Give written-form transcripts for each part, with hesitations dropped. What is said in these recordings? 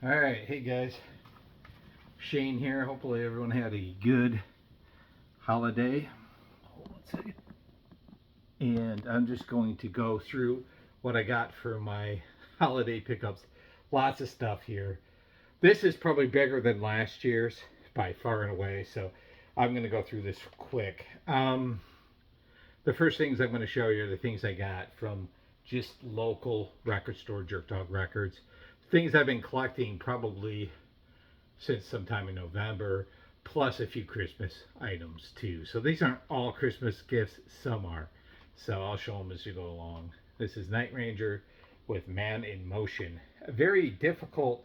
All right, hey guys, Shane here. Hopefully everyone had a good holiday. Hold on a second. And I'm just going to go through what I got for my holiday pickups. Lots of stuff here. This is probably bigger than last year's by far and away, so I'm going to go through this quick. The first things I'm going to show you are the things I got from just local record store, Jerk Dog Records. Things I've been collecting probably since sometime in November, plus a few Christmas items too. So these aren't all Christmas gifts, some are. So I'll show them as you go along. This is Night Ranger with Man in Motion. A very difficult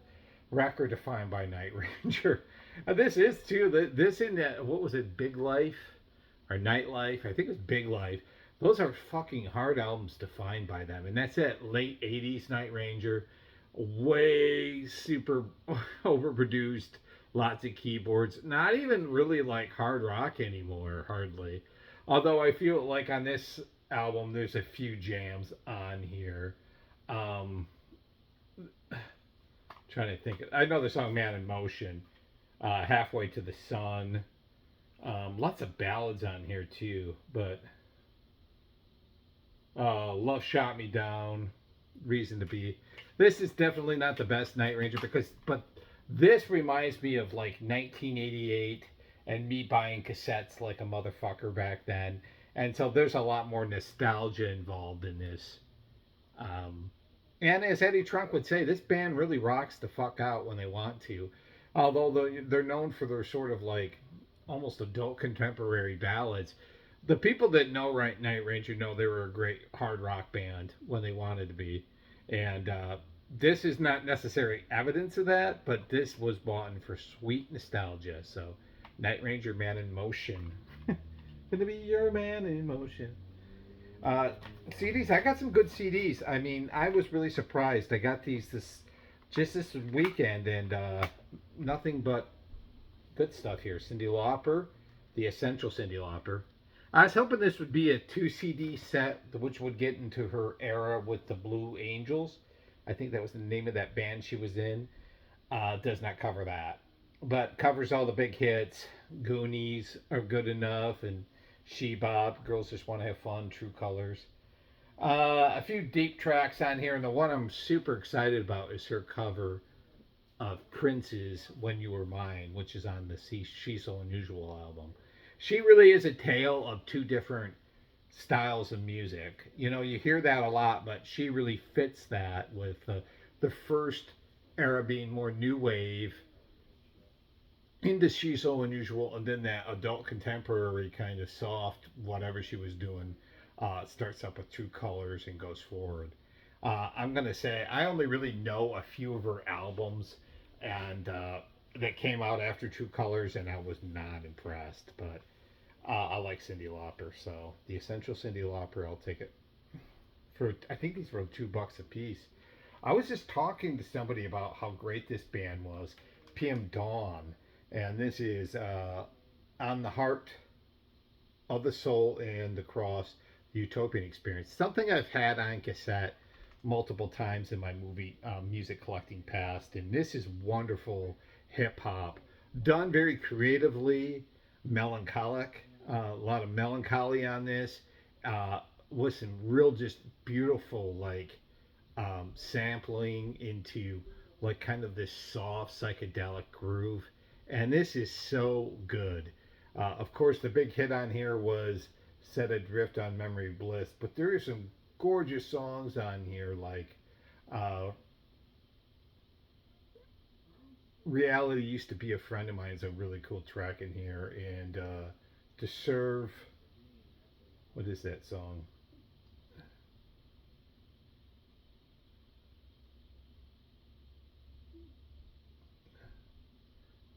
record to find by Night Ranger. This is too. This in that, what was it, Big Life or Nightlife? I think it was Big Life. Those are fucking hard albums to find by them, and that's that late '80s Night Ranger, way super overproduced, lots of keyboards, not even really like hard rock anymore, hardly. Although I feel like on this album, there's a few jams on here. Um, Trying to think. I know the song "Man in Motion," "Halfway to the Sun." Lots of ballads on here too, but "Love Shot Me Down," "Reason to Be." This is definitely not the best Night Ranger but this reminds me of like 1988 and me buying cassettes like a motherfucker back then, and so there's a lot more nostalgia involved in this. Um, and as Eddie Trunk would say, this band really rocks the fuck out when they want to. Although they're known for their sort of like almost adult contemporary ballads. The people that know Right Night Ranger know they were a great hard rock band when they wanted to be. And this is not necessary evidence of that, but this was bought in for sweet nostalgia. So, Night Ranger, Man in Motion. Gonna be your man in motion. Uh, CDs. I got some good CDs. I mean, I was really surprised. I got these this weekend, and nothing but good stuff here. Cyndi Lauper, the Essential Cyndi Lauper. I was hoping this would be a two CD set, which would get into her era with the Blue Angels. I think that was the name of that band she was in. Does not cover that, but covers all the big hits. Goonies are good enough, and She Bop, Girls Just Want to Have Fun, True Colors. A few deep tracks on here, and the one I'm super excited about is her cover of Prince's "When You Were Mine," which is on the She's So Unusual album. She really is a tale of two different styles of music. You know, you hear that a lot, but she really fits that with the first era being more new wave into She's So Unusual, and then that adult contemporary kind of soft whatever she was doing starts up with True Colors and goes forward. I'm gonna say I only really know a few of her albums, and that came out after True Colors, and I was not impressed. But I like Cyndi Lauper, so the Essential Cyndi Lauper, I'll take it for. I think these were $2 a piece. I was just talking to somebody about how great this band was, PM Dawn, and this is "On the Heart of the Soul and the Cross," the Utopian Experience. Something I've had on cassette multiple times in my movie music collecting past, and this is wonderful hip hop, done very creatively, melancholic. A lot of melancholy on this. With some real just beautiful like sampling into like kind of this soft psychedelic groove, and this is so good. Of course, the big hit on here was "Set Adrift on Memory Bliss," but there are some gorgeous songs on here like uh, "Reality Used to Be a Friend of Mine" is a really cool track in here, and "To Serve." What is that song?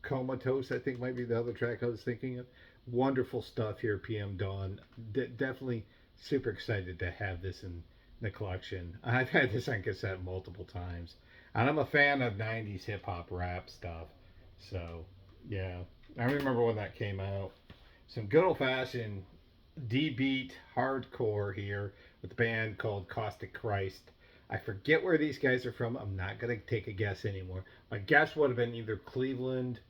"Comatose," I think might be the other track I was thinking of. Wonderful stuff here, PM Dawn. Definitely super excited to have this in the collection. I've had this on cassette multiple times, and I'm a fan of '90s hip hop rap stuff. So yeah, I remember when that came out. Some good old fashioned D beat hardcore here with a band called Caustic Christ. I forget where these guys are from. I'm not gonna take a guess anymore. My guess would have been either Cleveland,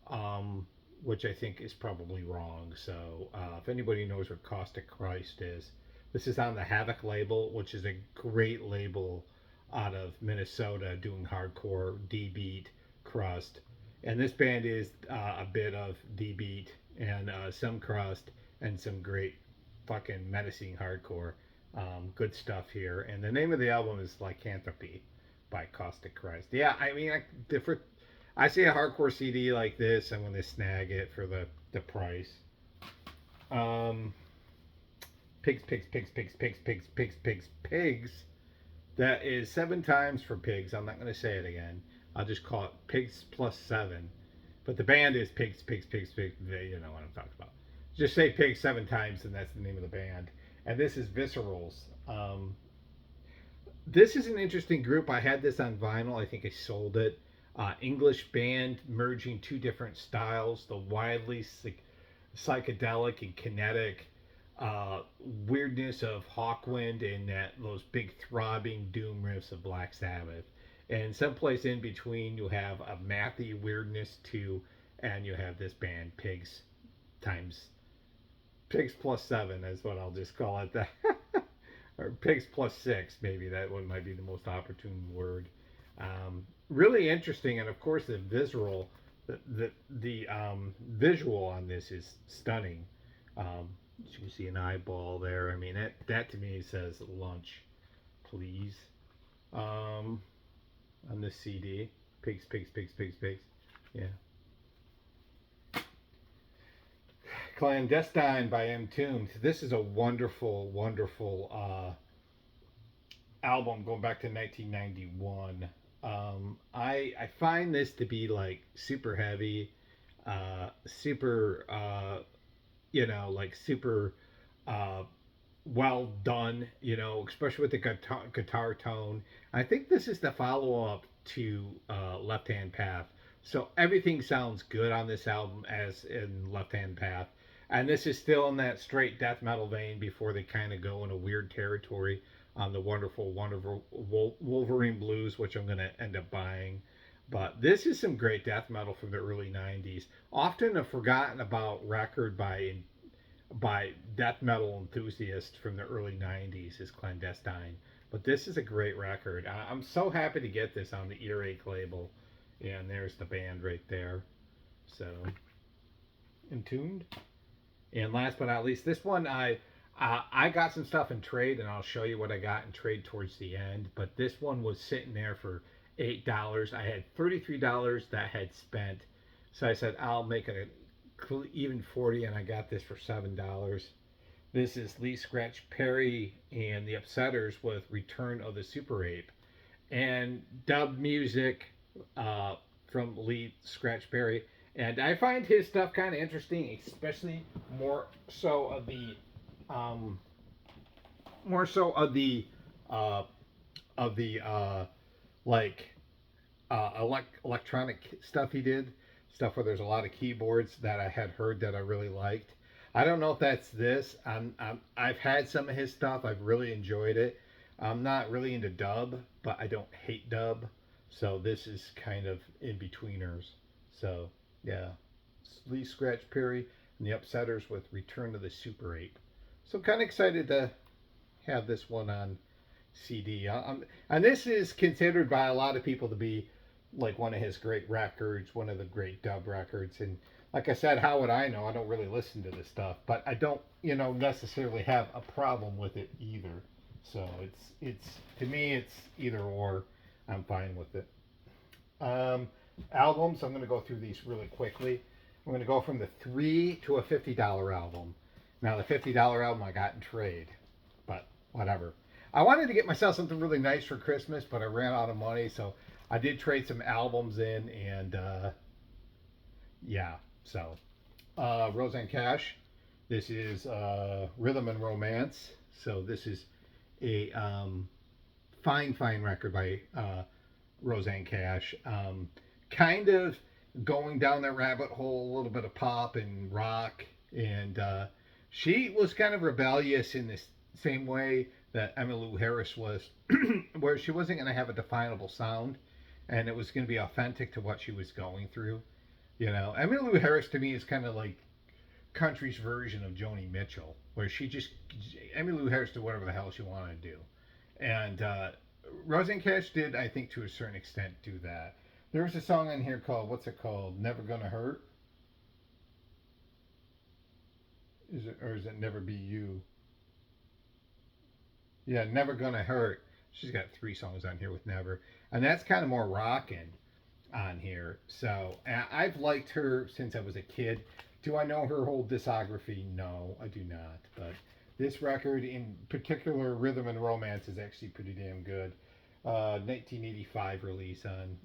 um, which I think is probably wrong. So if anybody knows where Caustic Christ is, this is on the Havoc label, which is a great label out of Minnesota doing hardcore D beat crust. And this band is a bit of D beat and some crust and some great fucking menacing hardcore. Good stuff here. And the name of the album is Lycanthropy by Caustic Christ. Yeah, I mean, different. I see a hardcore CD like this, I'm going to snag it for the price. Um, pigs, pigs, pigs, pigs, pigs, pigs, pigs, pigs, pigs. That is 7 times for pigs. I'm not going to say it again. I'll just call it pigs plus 7. But the band is pigs, pigs, pigs, pigs. You know what I'm talking about. Just say pigs 7 times, and that's the name of the band. And this is Viscerals. This is an interesting group. I had this on vinyl. I think I sold it. English band merging 2 different styles, the wildly psychedelic and kinetic weirdness of Hawkwind and those big throbbing doom riffs of Black Sabbath. And someplace in between, you have a mathy weirdness too, and you have this band Pigs times Pigs plus 7 is what I'll just call it. That or Pigs plus 6, maybe that one might be the most opportune word. Really interesting, and of course the visual, the visual on this is stunning. You can see an eyeball there. I mean, that to me says lunch, please. On this CD, pigs, pigs, pigs, pigs, pigs. Yeah. Clandestine by Entombed. This is a wonderful, wonderful album going back to 1991. I find this to be like super heavy, super like super well done, especially with the guitar tone. I think this is the follow up to Left Hand Path. So everything sounds good on this album as in Left Hand Path. And this is still in that straight death metal vein before they kind of go in a weird territory on the wonderful, wonderful Wolverine Blues, which I'm going to end up buying. But this is some great death metal from the early 90s. Often a forgotten about record by death metal enthusiasts from the early 90s is Clandestine. But this is a great record. I'm so happy to get this on the Earache label. And there's the band right there. So, Entombed. And last but not least, this one I got some stuff in trade, and I'll show you what I got in trade towards the end. But this one was sitting there for $8. I had $33 that I had spent, so I said I'll make it an even 40, and I got this for $7. This is Lee Scratch Perry and the Upsetters with Return of the Super Ape, and dub music from Lee Scratch Perry. And I find his stuff kind of interesting, especially more so of the electronic stuff he did, stuff where there's a lot of keyboards that I had heard that I really liked. I don't know if that's this. I've had some of his stuff. I've really enjoyed it. I'm not really into dub, but I don't hate dub. So this is kind of in betweeners. So yeah, Lee Scratch Perry and the Upsetters with Return to the Super Ape. So I'm kind of excited to have this one on CD. And this is considered by a lot of people to be like one of his great records, one of the great dub records. And like I said, how would I know? I don't really listen to this stuff, but I don't, necessarily have a problem with it either. So it's to me, it's either or. I'm fine with it. Albums, I'm going to go through these really quickly. I'm going to go from the $3 to a $50 album. Now, the $50 album I got in trade, but whatever. I wanted to get myself something really nice for Christmas, but I ran out of money, so I did trade some albums in, and yeah. So, Roseanne Cash. This is Rhythm and Romance. So this is a fine record by Roseanne Cash. Kind of going down that rabbit hole, a little bit of pop and rock, and she was kind of rebellious in the same way that Emmylou Harris was, where she wasn't going to have a definable sound, and it was going to be authentic to what she was going through. You know, Emmylou Harris to me is kind of like country's version of Joni Mitchell, where she just Emmylou Harris did whatever the hell she wanted to do, and Roseanne Cash did, I think, to a certain extent, do that. There was a song in here called, what's it called? Never Gonna Hurt. Is it, or is it Never Be You? Yeah, Never Gonna Hurt. She's got 3 songs on here with Never, and that's kind of more rocking on here. So I've liked her since I was a kid. Do I know her whole discography? No, I do not. But this record, in particular, Rhythm and Romance, is actually pretty damn good. 1985 release on,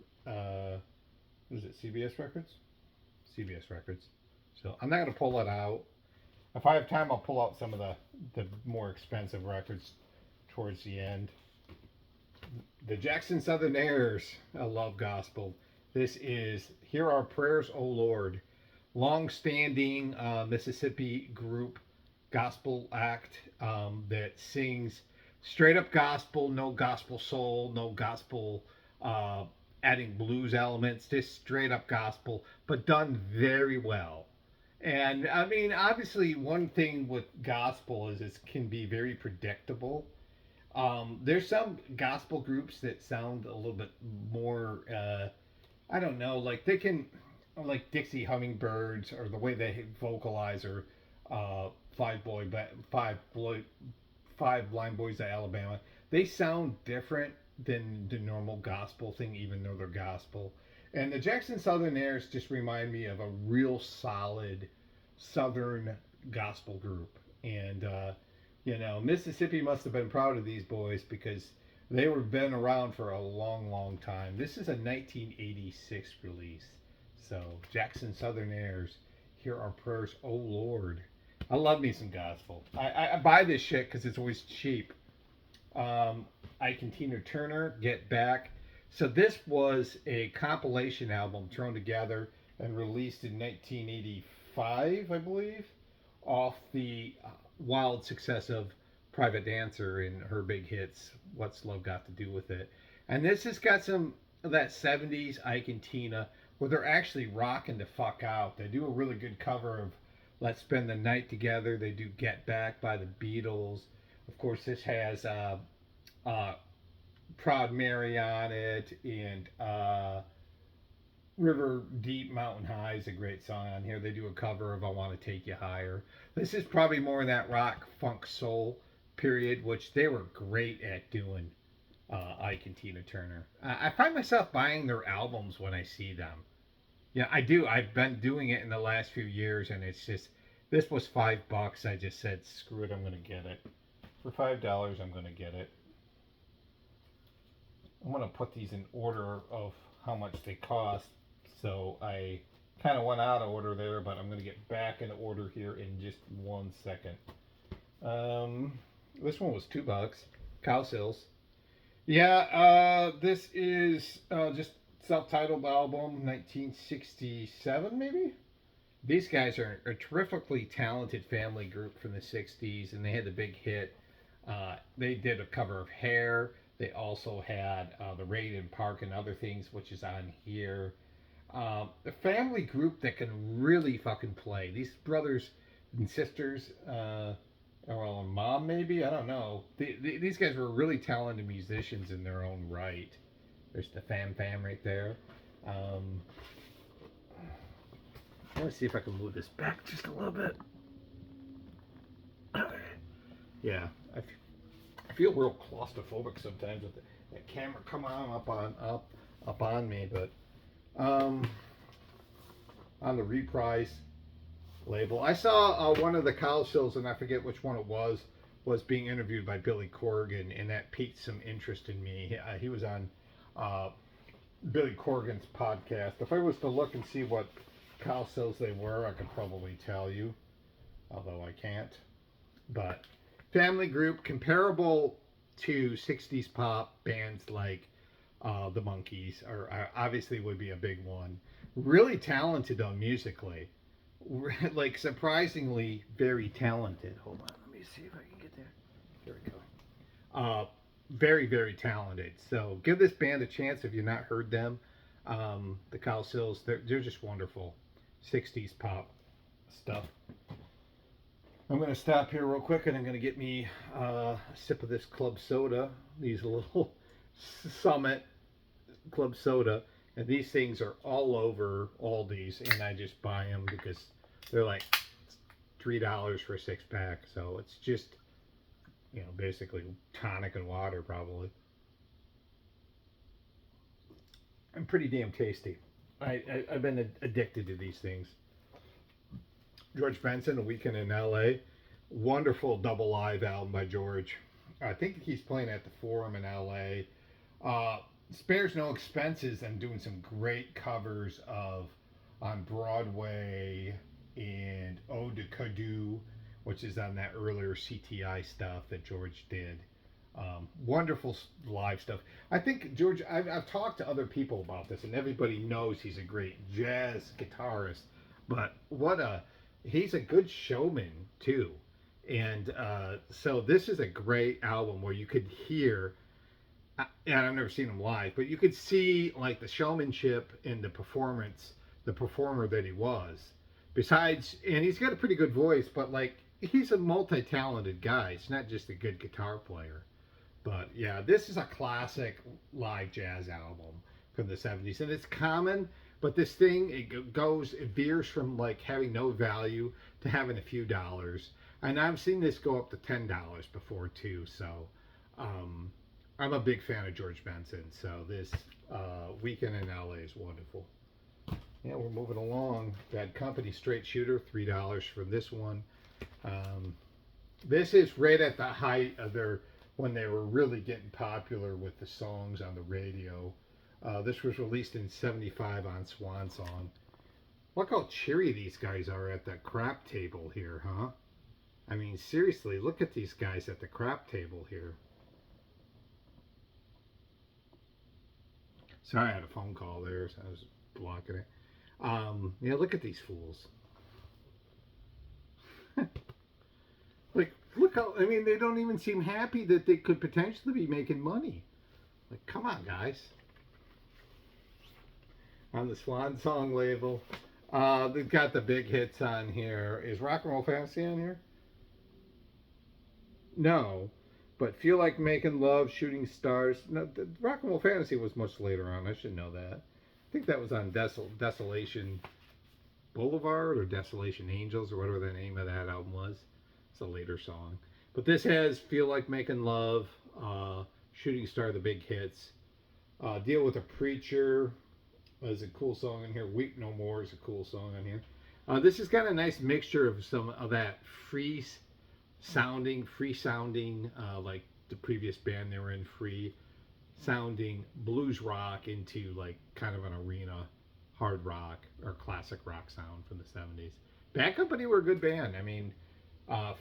was it CBS Records? CBS Records. So I'm not going to pull it out. If I have time, I'll pull out some of the more expensive records towards the end. The Jackson Southern Airs. I love gospel. This is Hear Our Prayers, O Lord. Long-standing Mississippi group, gospel act that sings straight up gospel, no gospel soul, no gospel adding blues elements, just straight up gospel, but done very well. And I mean, obviously, one thing with gospel is it can be very predictable. There's some gospel groups that sound a little bit more, I don't know, like they can, like Dixie Hummingbirds, or the way they vocalize, or Five Blind Boys of Alabama. They sound different than the normal gospel thing, even though they're gospel. And the Jackson Southern Airs just remind me of a real solid Southern gospel group. And you know, Mississippi must have been proud of these boys because they were been around for a long, long time. This is a 1986 release. So Jackson Southern Airs, Hear Our Prayers, Oh Lord. I love me some gospel. I buy this shit because it's always cheap. Ike Tina Turner, Get Back. So this was a compilation album thrown together and released in 1985, I believe, off the wild success of Private Dancer and her big hits, What's Love Got to Do with It. And this has got some of that 70s Ike and Tina, where they're actually rocking the fuck out. They do a really good cover of Let's Spend the Night Together. They do Get Back by the Beatles. Of course, this has Proud Mary on it, and River Deep Mountain High is a great song on here. They do a cover of I Want to Take You Higher. This is probably more in that rock, funk, soul period, which they were great at doing, Ike and Tina Turner. I find myself buying their albums when I see them. Yeah, I do. I've been doing it in the last few years, and it's just, this was $5. I just said, screw it, I'm going to get it. For $5, I'm going to get it. I'm going to put these in order of how much they cost. So I kind of went out of order there, but I'm going to get back in order here in just 1 second. This one was $2. Cow Sills. Yeah, this is just self-titled album, 1967 maybe? These guys are a terrifically talented family group from the 60s, and they had the big hit. They did a cover of Hair. They also had the Raid in Park and Other Things, which is on here. A family group that can really fucking play. These brothers and sisters, or a mom maybe, I don't know. These guys were really talented musicians in their own right. There's the Fam right there. Let me see if I can move this back just a little bit. Yeah, I feel real claustrophobic sometimes with the camera coming on up on me, but on the Reprise label, I saw one of the Cow Sills, and I forget which one it was being interviewed by Billy Corgan, and that piqued some interest in me. He was on Billy Corgan's podcast. If I was to look and see what Cow Sills they were, I could probably tell you, although I can't. But family group comparable to 60s pop bands like the Monkees, or obviously would be a big one. Really talented though musically, like surprisingly very talented. Hold on, let me see if I can get there. There we go. Very, very talented. So give this band a chance if you've not heard them. The Casettes, they're just wonderful. 60s pop stuff. I'm going to stop here real quick and I'm going to get me a sip of this club soda. These little Summit club soda. And these things are all over Aldi's, and I just buy them because they're like $3 for a 6-pack. So it's just, basically tonic and water probably. And pretty damn tasty. I've been addicted to these things. George Benson, A Weekend in L.A. Wonderful double live album by George. I think he's playing at the Forum in L.A. Spares no expenses and doing some great covers of on Broadway and Ode to Cadu, which is on that earlier CTI stuff that George did. Wonderful live stuff. I think George, I've talked to other people about this, and everybody knows he's a great jazz guitarist, but he's a good showman too. And so this is a great album where you could hear, and I've never seen him live, but you could see like the showmanship in the performance, the performer that he was. Besides, and he's got a pretty good voice, but like he's a multi-talented guy. He's not just a good guitar player. But yeah, this is a classic live jazz album from the 70s. And it's common, but this thing, it veers from like having no value to having a few dollars. And I've seen this go up to $10 before too. So I'm a big fan of George Benson. So this Weekend in LA is wonderful. Yeah, we're moving along. Bad Company, Straight Shooter, $3 from this one. This is right at the height of when they were really getting popular with the songs on the radio. This was released in '75 on Swan Song. Look how cheery these guys are at the crap table here, huh? I mean, seriously, look at these guys at the crap table here. Sorry, I had a phone call there, so I was blocking it. Yeah, look at these fools. Like, look how, I mean, they don't even seem happy that they could potentially be making money. Like, come on, guys. On the Swan Song label. They've got the big hits on here. Is Rock and Roll Fantasy on here? No. But Feel Like Making Love, Shooting Stars. No, Rock and Roll Fantasy was much later on. I should know that. I think that was on Desolation Boulevard or Desolation Angels or whatever the name of that album was. It's a later song. But this has Feel Like Making Love, Shooting Star, the big hits. Deal with a Preacher is a cool song in here. Weep No More is a cool song on here. This has got a nice mixture of some of that free sounding, like the previous band they were in, free sounding blues rock into like kind of an arena hard rock or classic rock sound from the 70s. Bad Company were a good band. I mean,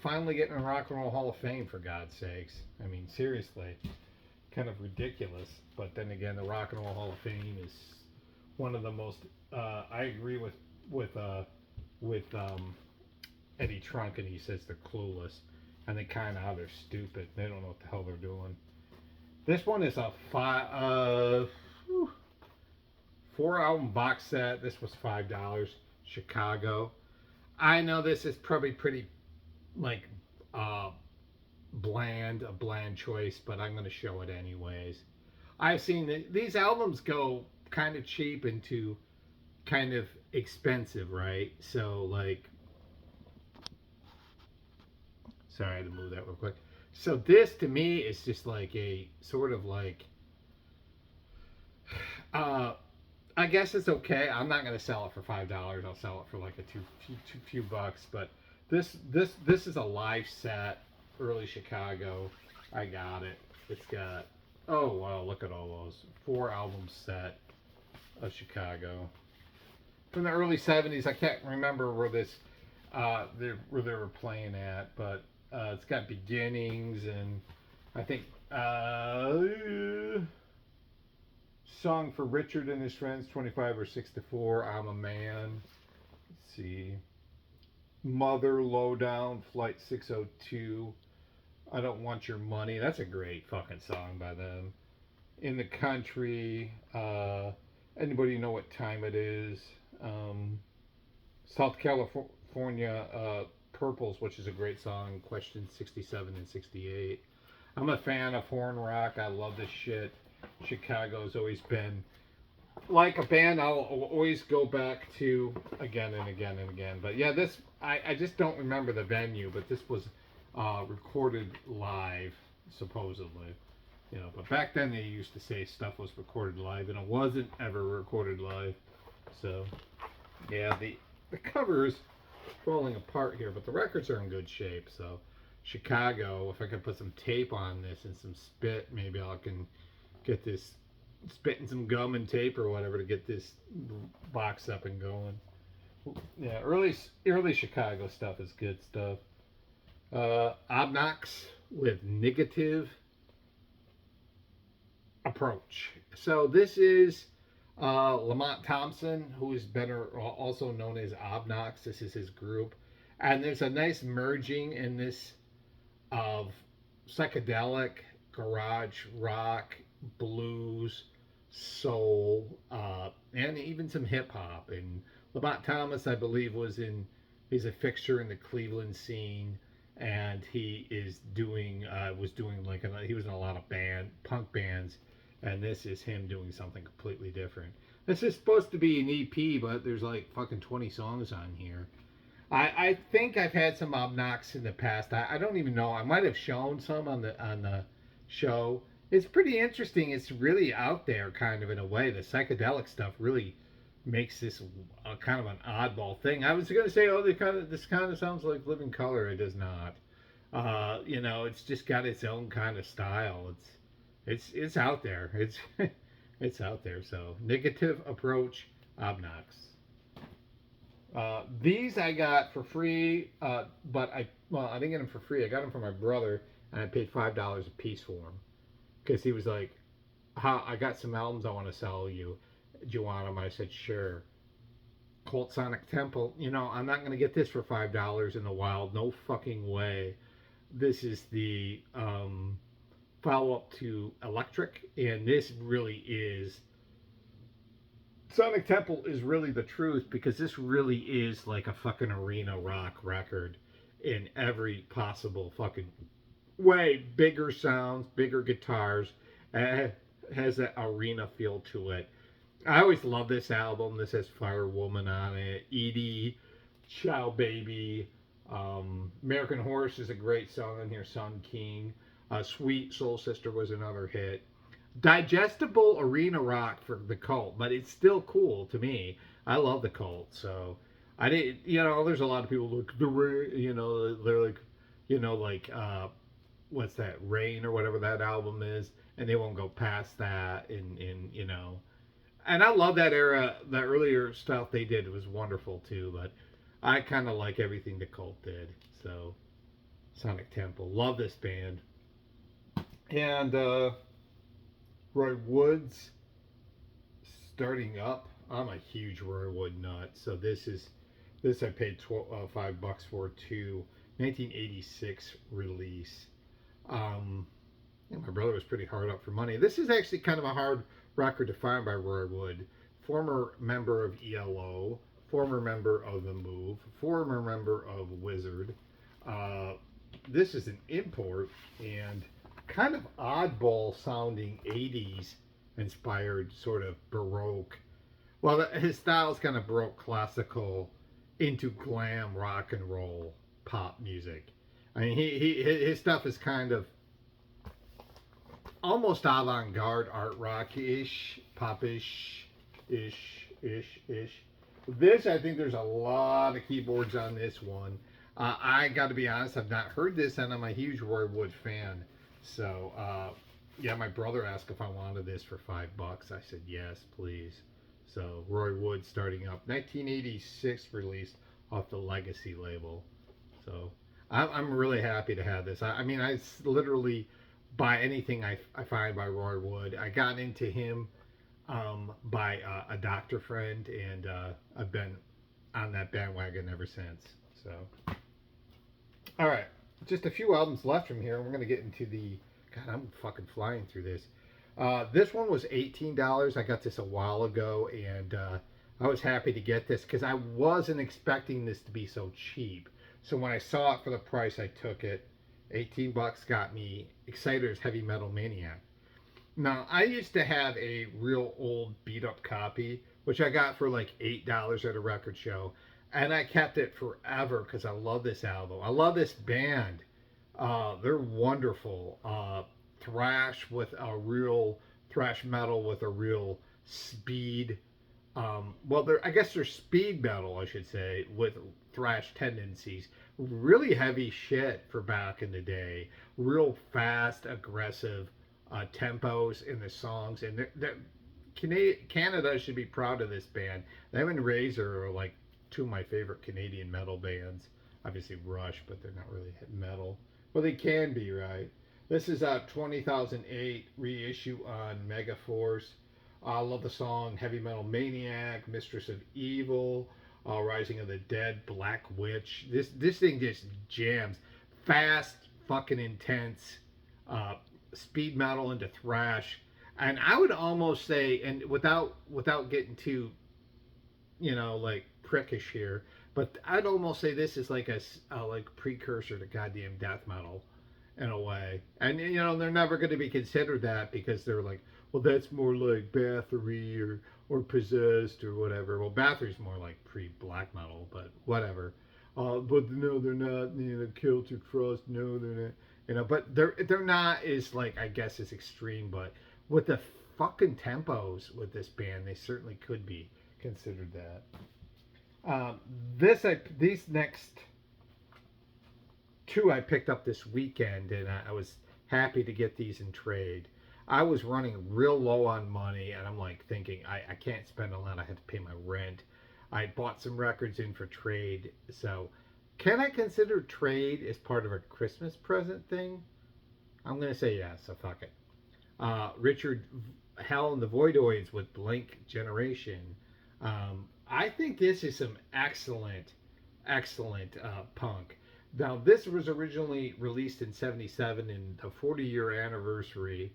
finally getting in Rock and Roll Hall of Fame, for God's sakes. I mean, seriously, kind of ridiculous. But then again, the Rock and Roll Hall of Fame is one of the most. I agree with Eddie Trunk, and he says they're clueless, and they kind of are. They're stupid. They don't know what the hell they're doing. This one is a 4-album box set. This was $5. Chicago. I know this is probably pretty like a bland choice, but I'm going to show it anyways. I've seen these albums go kind of cheap into kind of expensive, right? So like, sorry, I had to move that real quick. So this to me is just like a sort of like, I guess it's okay. I'm not going to sell it for $5. I'll sell it for like a few bucks. But this is a live set, early Chicago. I got it. It's got, oh wow, look at all those 4-album set of Chicago from the early '70s. I can't remember where this where they were playing at, but it's got Beginnings and I think Song for Richard and His Friends, 25 or 6 to 4, I'm a Man. Let's see. Mother, Lowdown, Flight 602. I Don't Want Your Money. That's a great fucking song by them. In the Country, Anybody Know What Time It Is? Um, South California, Purples, which is a great song, Question 67 and 68. I'm a fan of horn rock. I love this shit. Chicago's always been like a band I'll always go back to again and again and again. But yeah, this I just don't remember the venue, but this was recorded live, supposedly. You know, but back then they used to say stuff was recorded live, and it wasn't ever recorded live. So yeah, the cover is falling apart here, but the records are in good shape. So Chicago, if I could put some tape on this and some spit, maybe I can get this spitting some gum and tape or whatever to get this box up and going. Yeah, early Chicago stuff is good stuff. Obnox with Negative Approach. So this is Lamont Thompson, who is better also known as Obnox. This is his group, and there's a nice merging in this of psychedelic, garage rock, blues, soul, and even some hip hop. And Lamont Thomas, I believe, he's a fixture in the Cleveland scene, and he is doing was doing he was in a lot of punk bands, and this is him doing something completely different. This is supposed to be an EP, but there's like fucking 20 songs on here. I think I've had some Obnox in the past. I don't even know. I might have shown some on the show. It's pretty interesting. It's really out there, kind of in a way. The psychedelic stuff really makes this kind of an oddball thing. I was going to say, oh, this kind of sounds like Living Color. It does not. You know, it's just got its own kind of style. It's out there. It's it's out there. So Negative Approach, Obnox. These I got for free, but I didn't get them for free. I got them from my brother, and I paid $5 a piece for them because he was like, I got some albums I want to sell you. Do you want them? I said, sure. Cult Sonic Temple. You know, I'm not going to get this for $5 in the wild. No fucking way. This is the follow-up to Electric, and this really is... Sonic Temple is really the truth, because this really is like a fucking arena rock record in every possible fucking way. Bigger sounds, bigger guitars, has that arena feel to it. I always love this album. This has Firewoman on it, Edie, Child Baby, American Horse is a great song on here, Sun King, Sweet Soul Sister was another hit. Digestible arena rock for the Cult, but it's still cool to me. I love the Cult, so I didn't. You know, there's a lot of people like you know, they're like, you know, like what's that, Rain or whatever that album is, and they won't go past that, and you know, and I love that era. The earlier stuff they did was wonderful too, but I kind of like everything the Cult did. So Sonic Temple, love this band, and Roy Woods, Starting Up. I'm a huge Roy Wood nut, so this I paid $5 for too. 1986 release. Yeah, my brother was pretty hard up for money. This is actually kind of a hard record to find by Roy Wood. Former member of ELO, former member of The Move, former member of Wizard. This is an import, and kind of oddball sounding 80s inspired sort of Baroque. Well, his style's kind of Baroque classical into glam rock and roll pop music. I mean, his stuff is kind of almost avant-garde art rock-ish, pop-ish, ish. This, I think there's a lot of keyboards on this one. I got to be honest, I've not heard this, and I'm a huge Roy Wood fan. So, yeah, my brother asked if I wanted this for $5. I said, yes, please. So, Roy Wood, Starting Up. 1986 release off the Legacy label. So, I'm really happy to have this. I mean, I literally buy anything I find by Roy Wood. I got into him by a doctor friend, and I've been on that bandwagon ever since. So, all right. just a few albums left from here, and we're gonna get into the. God, I'm fucking flying through this. This one was $18. I got this a while ago, and I was happy to get this because I wasn't expecting this to be so cheap. So when I saw it for the price, I took it. 18 bucks got me excited as Heavy Metal Maniac. Now, I used to have a real old beat up copy, which I got for like $8 at a record show. And I kept it forever because I love this album. I love this band. They're wonderful. Thrash with a real thrash metal with a real speed. I guess they're speed metal, I should say, with thrash tendencies. Really heavy shit for back in the day. Real fast, aggressive tempos in the songs, and Canada should be proud of this band. Them and Razor are like two of my favorite Canadian metal bands. Obviously Rush, but they're not really metal. Well, they can be, right? This is a 2008 reissue on Megaforce. I love the song Heavy Metal Maniac, Mistress of Evil, Rising of the Dead, Black Witch. This thing just jams. Fast, fucking intense, speed metal into thrash. And I would almost say, and without getting too, like prickish here, but I'd almost say this is like a like precursor to goddamn death metal in a way. And they're never going to be considered that because they're like, well, that's more like Bathory or Possessed or whatever. Well, Bathory's more like pre-black metal, but whatever. But no, they're not. Celtic Frost. No, they're not. But they're not as like, I guess, as extreme. But with the fucking tempos with this band, they certainly could be considered that. These next two I picked up this weekend, and I was happy to get these in trade. I was running real low on money, and I'm like thinking, I can't spend a lot. I had to pay my rent. I bought some records in for trade. So, can I consider trade as part of a Christmas present thing? I'm going to say yes, so fuck it. Richard Hell and the Voidoids with Blank Generation. I think this is some excellent punk. Now, this was originally released in '77 in the 40-year anniversary.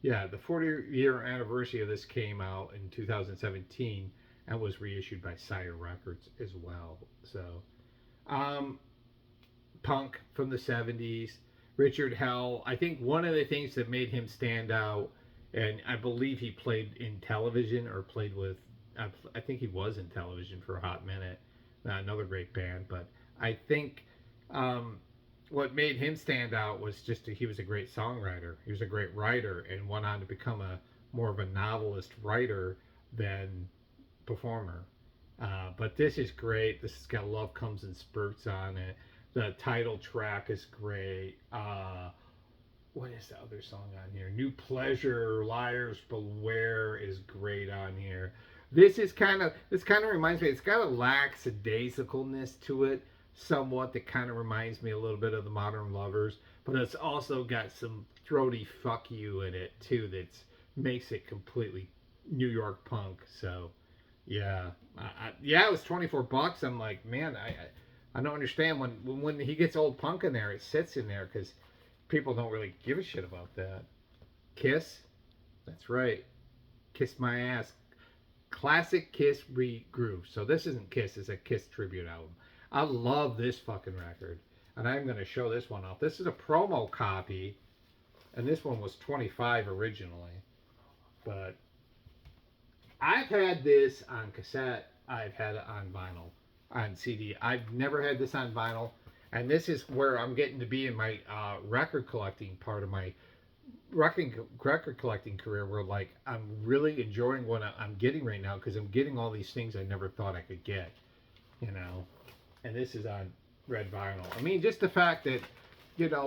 Yeah, the 40-year anniversary of this came out in 2017 and was reissued by Sire Records as well. So, um, punk from the '70s. Richard Hell, I think one of the things that made him stand out, and I believe he played in television or played with, I think he was in television for a hot minute. Another great band, but I think what made him stand out was just he was a great songwriter. He was a great writer and went on to become a more of a novelist writer than performer. But this is great. This has got Love Comes in Spurts on it. The title track is great. What is the other song on here? New Pleasure, Liars Beware is great on here. This kind of reminds me. It's got a lackadaisicalness to it, somewhat, that kind of reminds me a little bit of the Modern Lovers, but it's also got some throaty fuck you in it too. That makes it completely New York punk. So, yeah, it was $24. I'm like, man, I don't understand when he gets old punk in there, it sits in there because people don't really give a shit about that. Kiss, that's right, Kiss My Ass. Classic Kiss regroove. So this isn't Kiss, it's a Kiss tribute album. I love this fucking record. And I'm going to show this one off. This is a promo copy. And this one was $25 originally. But I've had this on cassette. I've had it on vinyl. On CD. I've never had this on vinyl. And this is where I'm getting to be in my record collecting part of my record collecting career, where like I'm really enjoying what I'm getting right now because I'm getting all these things I never thought I could get, and this is on red vinyl. I mean, just the fact that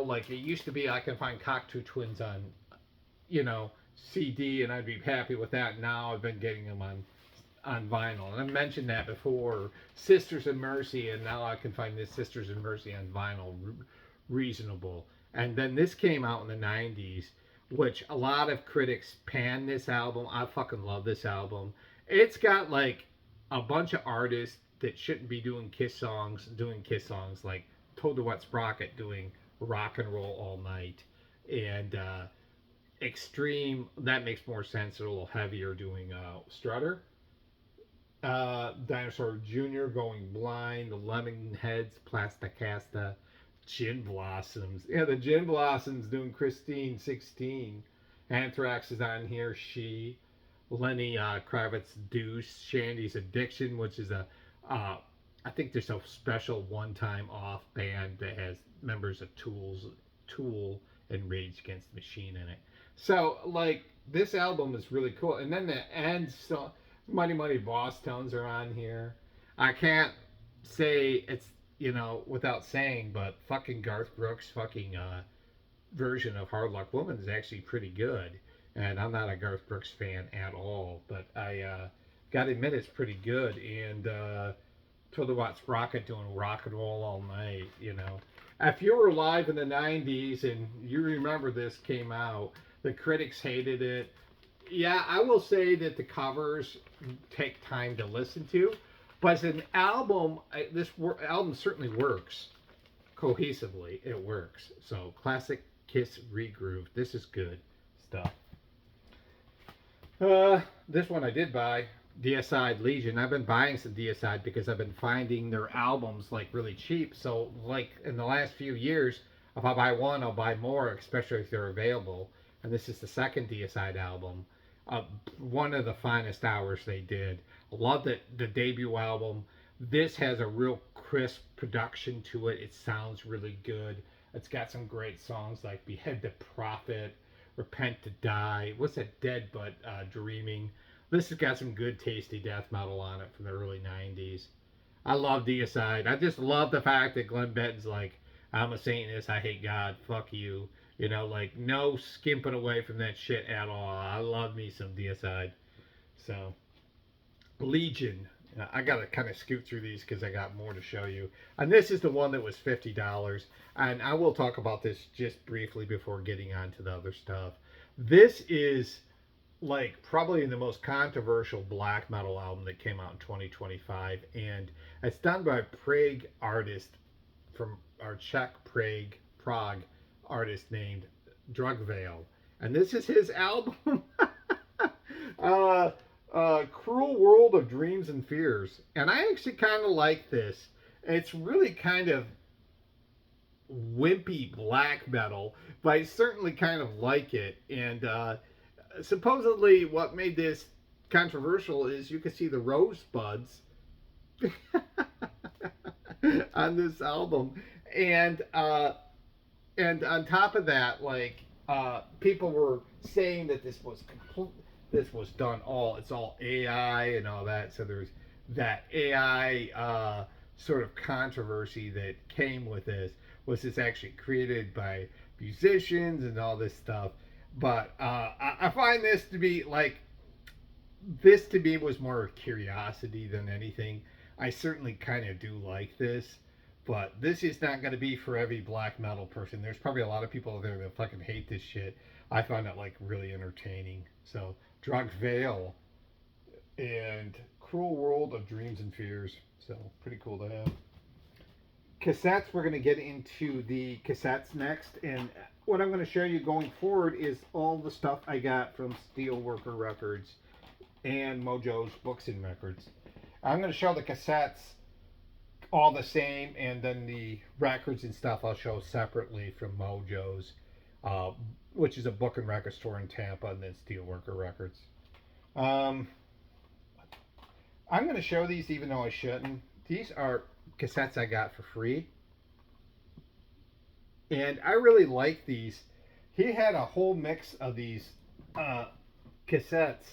like it used to be I can find Cocteau Twins on CD and I'd be happy with that. Now I've been getting them on vinyl, and I mentioned that before. Sisters in Mercy, and now I can find this Sisters in Mercy on vinyl reasonable. And then this came out in the '90s, which a lot of critics pan this album. I fucking love this album. It's got like a bunch of artists that shouldn't be doing Kiss songs, like Toad the Wet Sprocket doing Rock and Roll All Night, and Extreme, that makes more sense, a little heavier, doing Strutter. Dinosaur Jr. going Blind, the Lemonheads, Plasticasta, Gin Blossoms. Yeah, the Gin Blossoms doing Christine 16. Anthrax is on here, She. Lenny Kravitz Deuce, Shandy's Addiction, which is I think there's a special one-time off band that has members of Tool, and Rage Against the Machine in it. So like this album is really cool. And then the end song, Mighty Mighty Boss Tones are on here. I can't say it's without saying, but fucking Garth Brooks' fucking version of Hard Luck Woman is actually pretty good. And I'm not a Garth Brooks fan at all, but I gotta admit it's pretty good. And Toad the Wet Sprocket doing Rock and Roll All Night, If you were alive in the 90s and you remember this came out, the critics hated it. Yeah, I will say that the covers take time to listen to, but as an album, album certainly works cohesively. It works. So classic Kiss regroove. This is good stuff. This one I did buy, Deicide Legion. I've been buying some Deicide because I've been finding their albums like really cheap. So like in the last few years, if I buy one, I'll buy more, especially if they're available. And this is the second Deicide album. One of the finest hours they did. I love the debut album. This has a real crisp production to it. It sounds really good. It's got some great songs like Behead the Prophet, Repent to Die. What's that? Dead But Dreaming. This has got some good tasty death metal on it from the early 90s. I love Deicide. I just love the fact that Glenn Benton's like, I'm a Satanist, I hate God, fuck you. Like no skimping away from that shit at all. I love me some Deicide. So, Legion. I got to kind of scoot through these because I got more to show you. And this is the one that was $50. And I will talk about this just briefly before getting on to the other stuff. This is like probably the most controversial black metal album that came out in 2025. And it's done by a Prague artist from our Czech Prague artist named Drugveil. And this is his album. Cruel World of Dreams and Fears. And I actually kind of like this. It's really kind of wimpy black metal, but I certainly kind of like it. And supposedly what made this controversial is you can see the rosebuds on this album. And on top of that, like people were saying that this was done it's all AI and all that. So there's that AI sort of controversy that came with this. Was this actually created by musicians and all this stuff? But I find this to be like, this to me was more curiosity than anything. I certainly kind of do like this, but this is not going to be for every black metal person. There's probably a lot of people out there that fucking hate this shit. I find it like really entertaining. So Drugveil and Cruel World of Dreams and Fears. So pretty cool to have. Cassettes, we're going to get into the cassettes next. And what I'm going to show you going forward is all the stuff I got from Steelworker Records and Mojo's Books and Records. I'm going to show the cassettes all the same, and then the records and stuff I'll show separately from Mojo's, which is a book and record store in Tampa, and then Steelworker Records. I'm going to show these even though I shouldn't. These are cassettes I got for free. And I really like these. He had a whole mix of these cassettes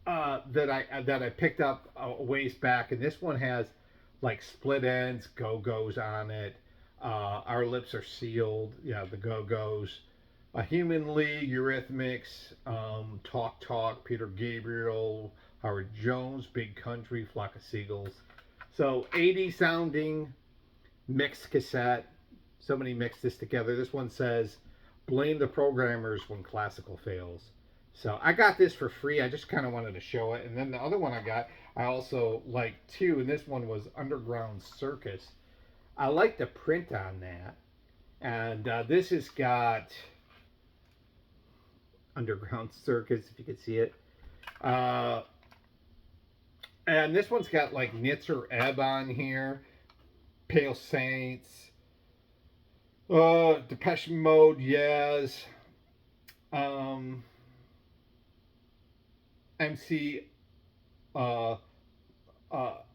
that I picked up a ways back. And this one has like Split Ends, Go-Go's on it. Our Lips Are Sealed. Yeah, the Go-Go's. A Human League, Eurythmics, Talk Talk, Peter Gabriel, Howard Jones, Big Country, Flock of Seagulls. So 80 sounding mixed cassette. Somebody mixed this together. This one says, blame the programmers when classical fails. So I got this for free. I just kind of wanted to show it. And then the other one I got, I also like too. And this one was Underground Circus. I like the print on that. And this has got Underground Circus, if you can see it. Uh, and this one's got like Nitzer Ebb on here, Pale Saints, Depeche Mode, yes. Um, MC, uh,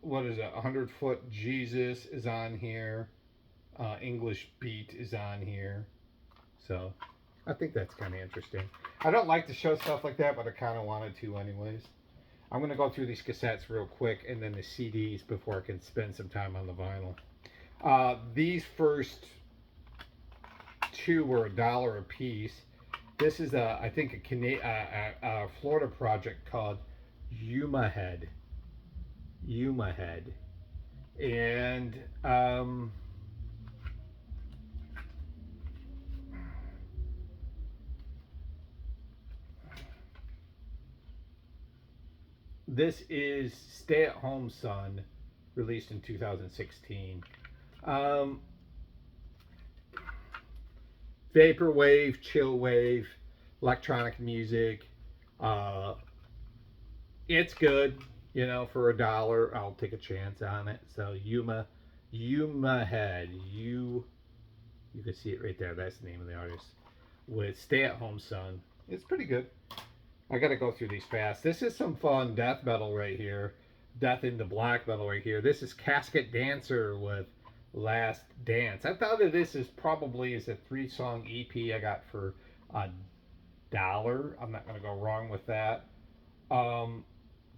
what is it? 100 Foot Jesus is on here. English Beat is on here. So I think that's kind of interesting. I don't like to show stuff like that, but I kind of wanted to anyways. I'm going to go through these cassettes real quick and then the CDs before I can spend some time on the vinyl. These first two were $1 a piece. This is I think a Florida project called Yuma Head. Yuma Head. And this is Stay at Home Son, released in 2016. Vaporwave, chillwave, electronic music. It's good, you know, for $1. I'll take a chance on it. So Yuma Head. You can see it right there. That's the name of the artist. With Stay at Home Son. It's pretty good. I gotta go through these fast. This is some fun death metal right here. Death into black metal right here. This is Casket Dancer with Last Dance. I thought of this as probably as a 3-song EP I got for $1. I'm not gonna go wrong with that.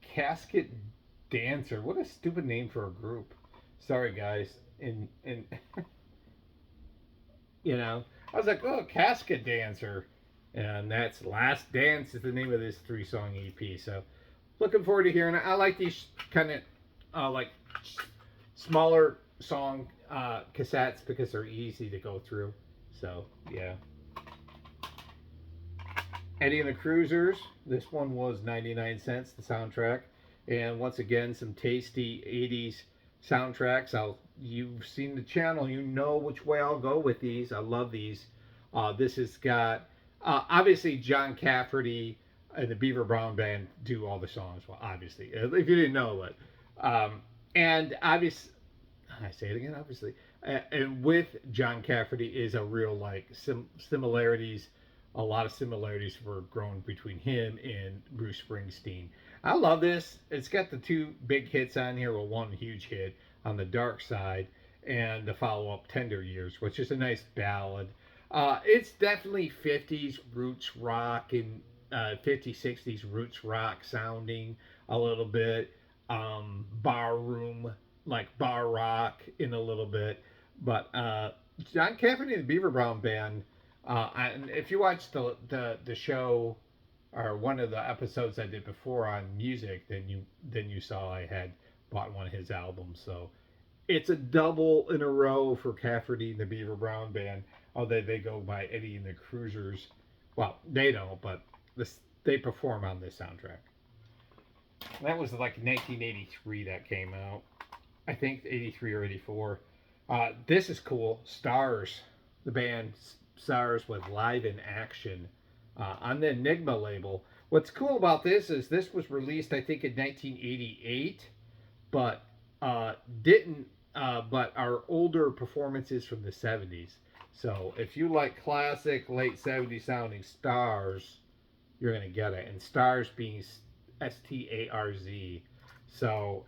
Casket Dancer. What a stupid name for a group. Sorry guys. In you know, I was like, oh, Casket Dancer. And that's Last Dance is the name of this 3-song EP. So looking forward to hearing it. I like these kind of like smaller song cassettes because they're easy to go through. So yeah. Eddie and the Cruisers. This one was 99 cents, the soundtrack. And once again, some tasty 80s soundtracks. You've seen the channel. You know which way I'll go with these. I love these. This has got... obviously, John Cafferty and the Beaver Brown Band do all the songs. Well, obviously, if you didn't know it. And obviously, I say it again, obviously. And with John Cafferty is a real, like, similarities. A lot of similarities were grown between him and Bruce Springsteen. I love this. It's got the 2 big hits on here. Well, one huge hit on the Dark Side. And the follow-up, Tender Years, which is a nice ballad. It's definitely 50s roots rock and 50s, 60s roots rock sounding a little bit. Bar room, like bar rock in a little bit. But John Cafferty and the Beaver Brown Band, and if you watch the show or one of the episodes I did before on music, then you saw I had bought one of his albums. So it's a double in a row for Cafferty and the Beaver Brown Band. Although they go by Eddie and the Cruisers. Well, they don't, but they perform on this soundtrack. That was like 1983 that came out. I think 83 or 84. This is cool. Stars. The band Stars with Live in Action on the Enigma label. What's cool about this is this was released, I think, in 1988, but didn't. But our older performances from the 70s. So if you like classic late 70s sounding Stars, you're going to get it. And Stars being Starz. So,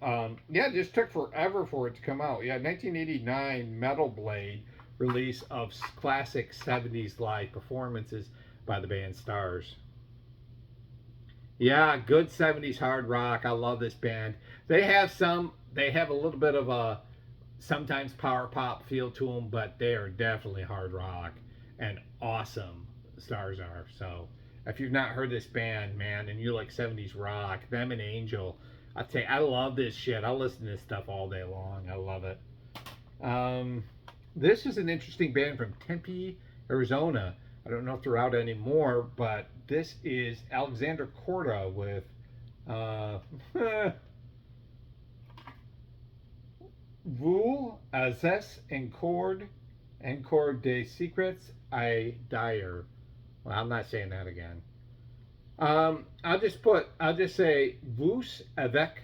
yeah, it just took forever for it to come out. Yeah, 1989 Metal Blade release of classic 70s live performances by the band Stars. Yeah, good 70s hard rock. I love this band. They have a little bit of a sometimes power pop feel to them, but they are definitely hard rock and awesome. Stars are. So if you've not heard this band, man, and you like 70s rock, them and Angel, I tell you, I love this shit. I'll listen to this stuff all day long. I love it. This is an interesting band from Tempe, Arizona. I don't know if they're out anymore, but this is Alexander Korda with uh, Vous Azes Encore des Secrets I Dire. Well, I'm not saying that again. I'll just say Vous avec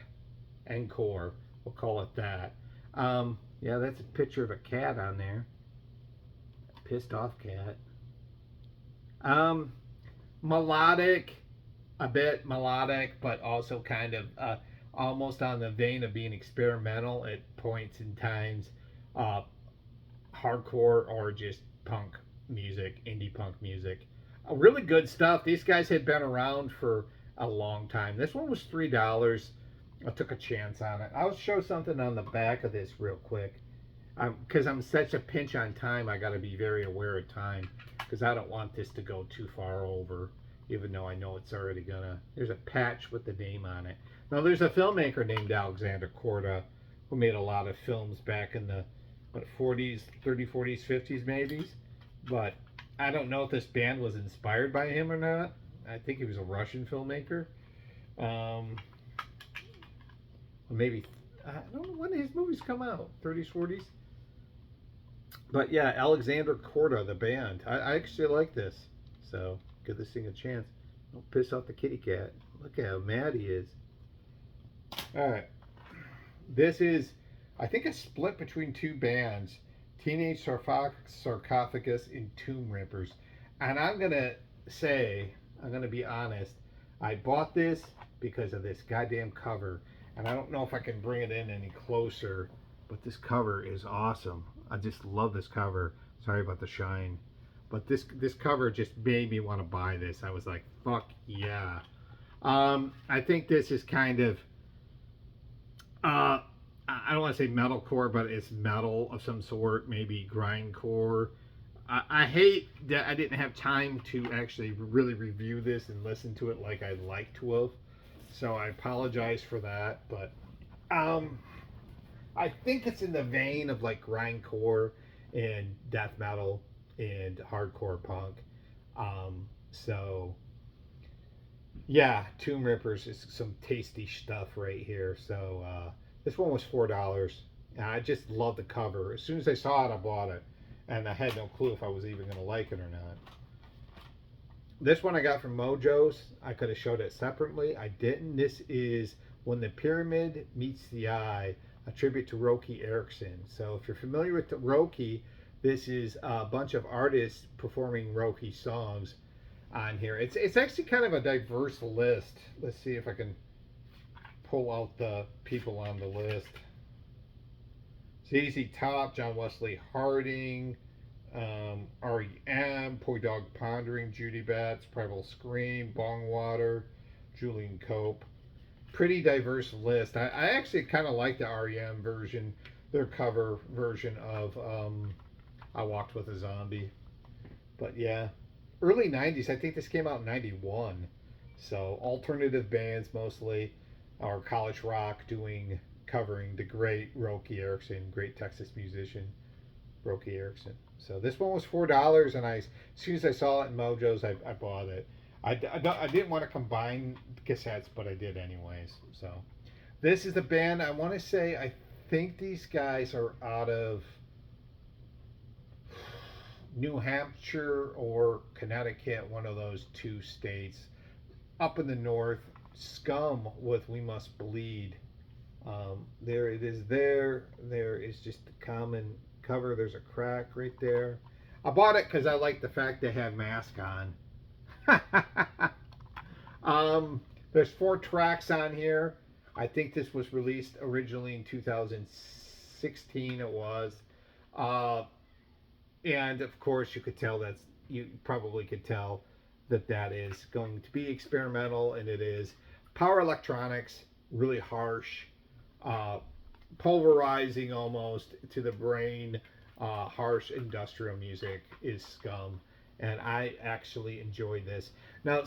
Encore. We'll call it that. Yeah, that's a picture of a cat on there. A pissed off cat. Um, Melodic, a bit melodic, but also kind of almost on the vein of being experimental at points in times. Uh, Hardcore or just punk music, indie punk music. Really good stuff. These guys had been around for a long time. This one was $3. I took a chance on it. I'll show something on the back of this real quick. Because I'm such a pinch on time, I got to be very aware of time because I don't want this to go too far over, even though I know it's already gonna. There's a patch with the name on it. Now there's a filmmaker named Alexander Korda who made a lot of films back in the 40s, 30s, 40s, 50s, maybe. But I don't know if this band was inspired by him or not. I think he was a Russian filmmaker. Maybe I don't know when his movies come out, 30s, 40s. But yeah, Alexander Korda, the band. I actually like this. So give this thing a chance. Don't piss off the kitty cat. Look at how mad he is. Alright. This is, I think, a split between two bands. Teenage Sarcophagus and Tomb Rippers. And I'm going to be honest, I bought this because of this goddamn cover. And I don't know if I can bring it in any closer, but this cover is awesome. I just love this cover. Sorry about the shine. But this cover just made me want to buy this. I was like, fuck yeah. I think this is kind of, I don't want to say metalcore, but it's metal of some sort, maybe grindcore. I hate that I didn't have time to actually really review this and listen to it like I'd like to have. So I apologize for that, but I think it's in the vein of like grindcore and death metal and hardcore punk. So yeah, Tomb Rippers is some tasty stuff right here. So this one was $4, and I just love the cover. As soon as I saw it, I bought it, and I had no clue if I was even going to like it or not. This one I got from Mojo's. I could have showed it separately. I didn't. This is When the Pyramid Meets the Eye, a tribute to Roky Erickson. So if you're familiar with Roky, this is a bunch of artists performing Roky songs on here. It's actually kind of a diverse list. Let's see if I can pull out the people on the list. ZZ Top, John Wesley Harding, R.E.M., Toy Dog Pondering, Judy Batts, Primal Scream, Bongwater, Julian Cope. Pretty diverse list. I actually kind of like the R.E.M. version, their cover version of I Walked with a Zombie. But yeah, early 90s. I think this came out in 91. So alternative bands mostly, or college rock covering the great Roky Erickson, great Texas musician, Roky Erickson. So this one was $4, and as soon as I saw it in Mojo's, I bought it. I didn't want to combine cassettes, but I did anyways. So this is the band. I want to say, I think these guys are out of New Hampshire or Connecticut, one of those two states. Up in the north, Scum with We Must Bleed. There it is there. There is just the common cover. There's a crack right there. I bought it because I like the fact they have mask on. There's 4 tracks on here. I think this was released originally in 2016. It was. And of course you probably could tell that is going to be experimental, and it is power electronics, really harsh, pulverizing almost to the brain, harsh industrial music is Scum, and I actually enjoyed this. Now,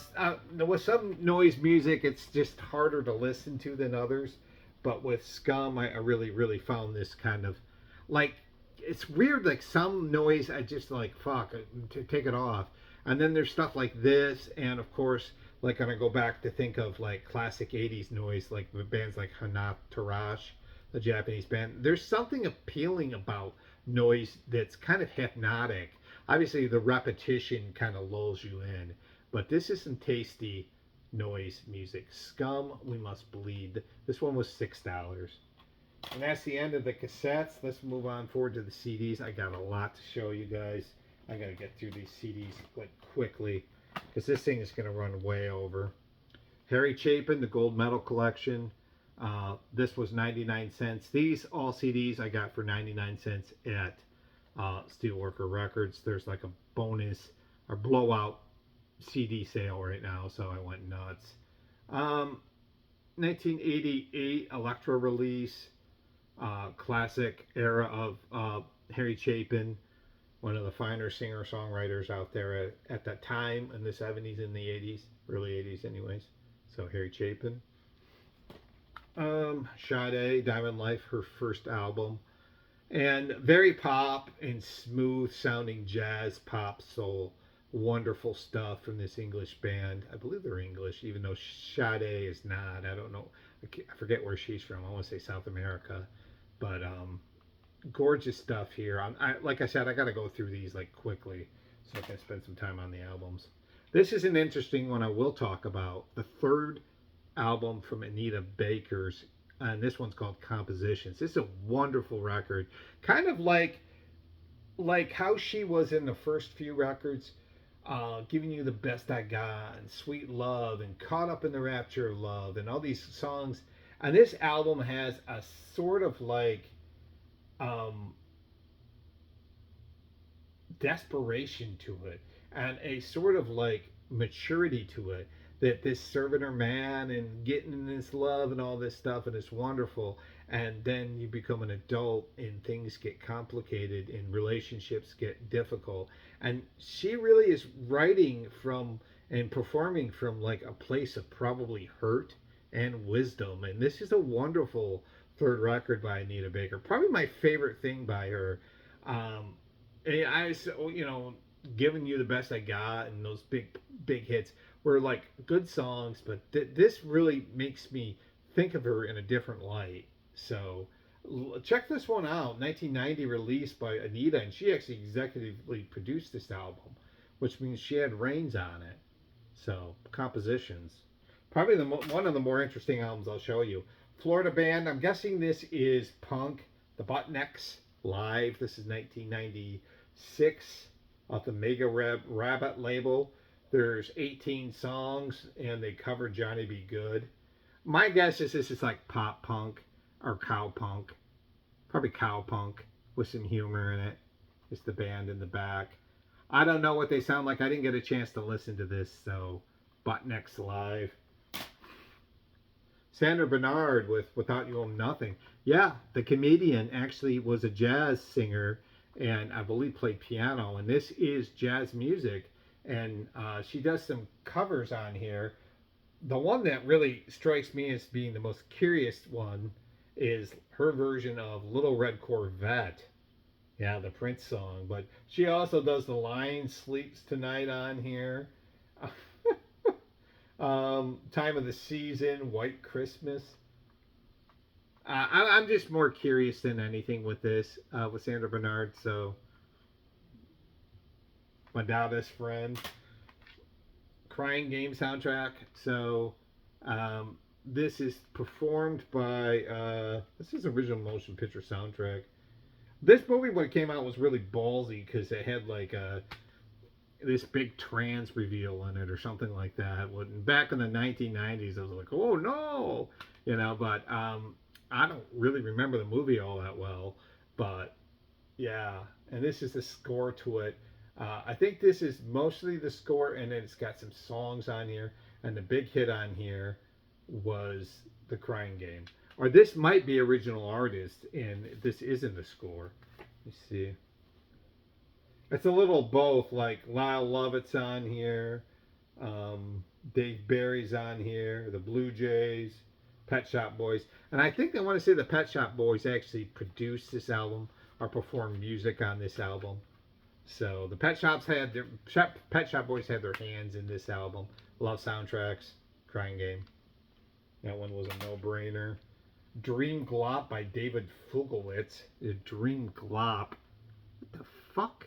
with some noise music, it's just harder to listen to than others, but with Scum, I really, really found this kind of, like, it's weird, like some noise, I just like, fuck, take it off. And then there's stuff like this, and of course, like when I go back to think of like classic 80s noise, like bands like Hanat Tarash, the Japanese band, there's something appealing about noise that's kind of hypnotic. Obviously, the repetition kind of lulls you in, but this is some tasty noise music. Scum, We Must Bleed. This one was $6. And that's the end of the cassettes. Let's move on forward to the CDs. I got a lot to show you guys. I gotta get through these CDs like quickly because this thing is gonna run way over. Harry Chapin, the Gold Medal Collection. This was 99 cents. These all CDs I got for 99 cents at Steelworker Records. There's like a bonus or blowout CD sale right now, so I went nuts. 1988 Electro release, classic era of Harry Chapin, one of the finer singer-songwriters out there at that time in the 70s and the 80s, early 80s anyways. So Harry Chapin. Sade, Diamond Life, her first album. And very pop and smooth sounding jazz, pop, soul. Wonderful stuff from this English band. I believe they're English, even though Sade is not. I don't know. I forget where she's from. I want to say South America. But gorgeous stuff here. Like I said, I got to go through these like quickly so I can spend some time on the albums. This is an interesting one I will talk about. The third album from Anita Baker's, and this one's called Compositions. This is a wonderful record. Kind of like how she was in the first few records, Giving You the Best I Got, and Sweet Love, and Caught Up in the Rapture of Love, and all these songs. And this album has a sort of like desperation to it, and a sort of like maturity to it, that this serving her man and getting in this love and all this stuff, and it's wonderful. And then you become an adult and things get complicated and relationships get difficult, and she really is writing from and performing from like a place of probably hurt and wisdom. And this is a wonderful third record by Anita Baker, probably my favorite thing by her. And Giving You the Best I Got and those big hits were like good songs, but this really makes me think of her in a different light. So check this one out. 1990 release by Anita, and she actually executively produced this album, which means she had reins on it. So Compositions, probably one of the more interesting albums I'll show you. Florida band. I'm guessing this is punk. The Buttnecks Live. This is 1996 off the Mega Rabbit label. There's 18 songs, and they cover Johnny B. Good. My guess is this is like pop punk or cow punk. Probably cow punk with some humor in it. It's the band in the back. I don't know what they sound like. I didn't get a chance to listen to this, so Buttnecks Live. Sandra Bernard with Without You I'm Nothing. Yeah, the comedian actually was a jazz singer and I believe played piano, and this is jazz music. And she does some covers on here. The one that really strikes me as being the most curious one is her version of Little Red Corvette. Yeah, the Prince song. But she also does The Lion Sleeps Tonight on here. Time of the Season, White Christmas. I'm just more curious than anything with this, with Sandra Bernard. So, My Dada's Friend. Crying Game soundtrack. So, this is performed by, this is original motion picture soundtrack. This movie, when it came out, was really ballsy because it had like this big trans reveal in it or something like that. Back in the 1990s, I was like, oh no, but I don't really remember the movie all that well. But yeah, and this is the score to it. I think this is mostly the score, and then it's got some songs on here. And the big hit on here was The Crying Game. Or this might be original artist, and this isn't the score. You see. It's a little both, like Lyle Lovett's on here, Dave Barry's on here, the Blue Jays, Pet Shop Boys. And I think I want to say the Pet Shop Boys actually produced this album or performed music on this album. So the Pet Shop Boys had their hands in this album. Love Soundtracks, Crying Game. That one was a no-brainer. Dream Glop by David Fugelwitz. Dream Glop. What the fuck?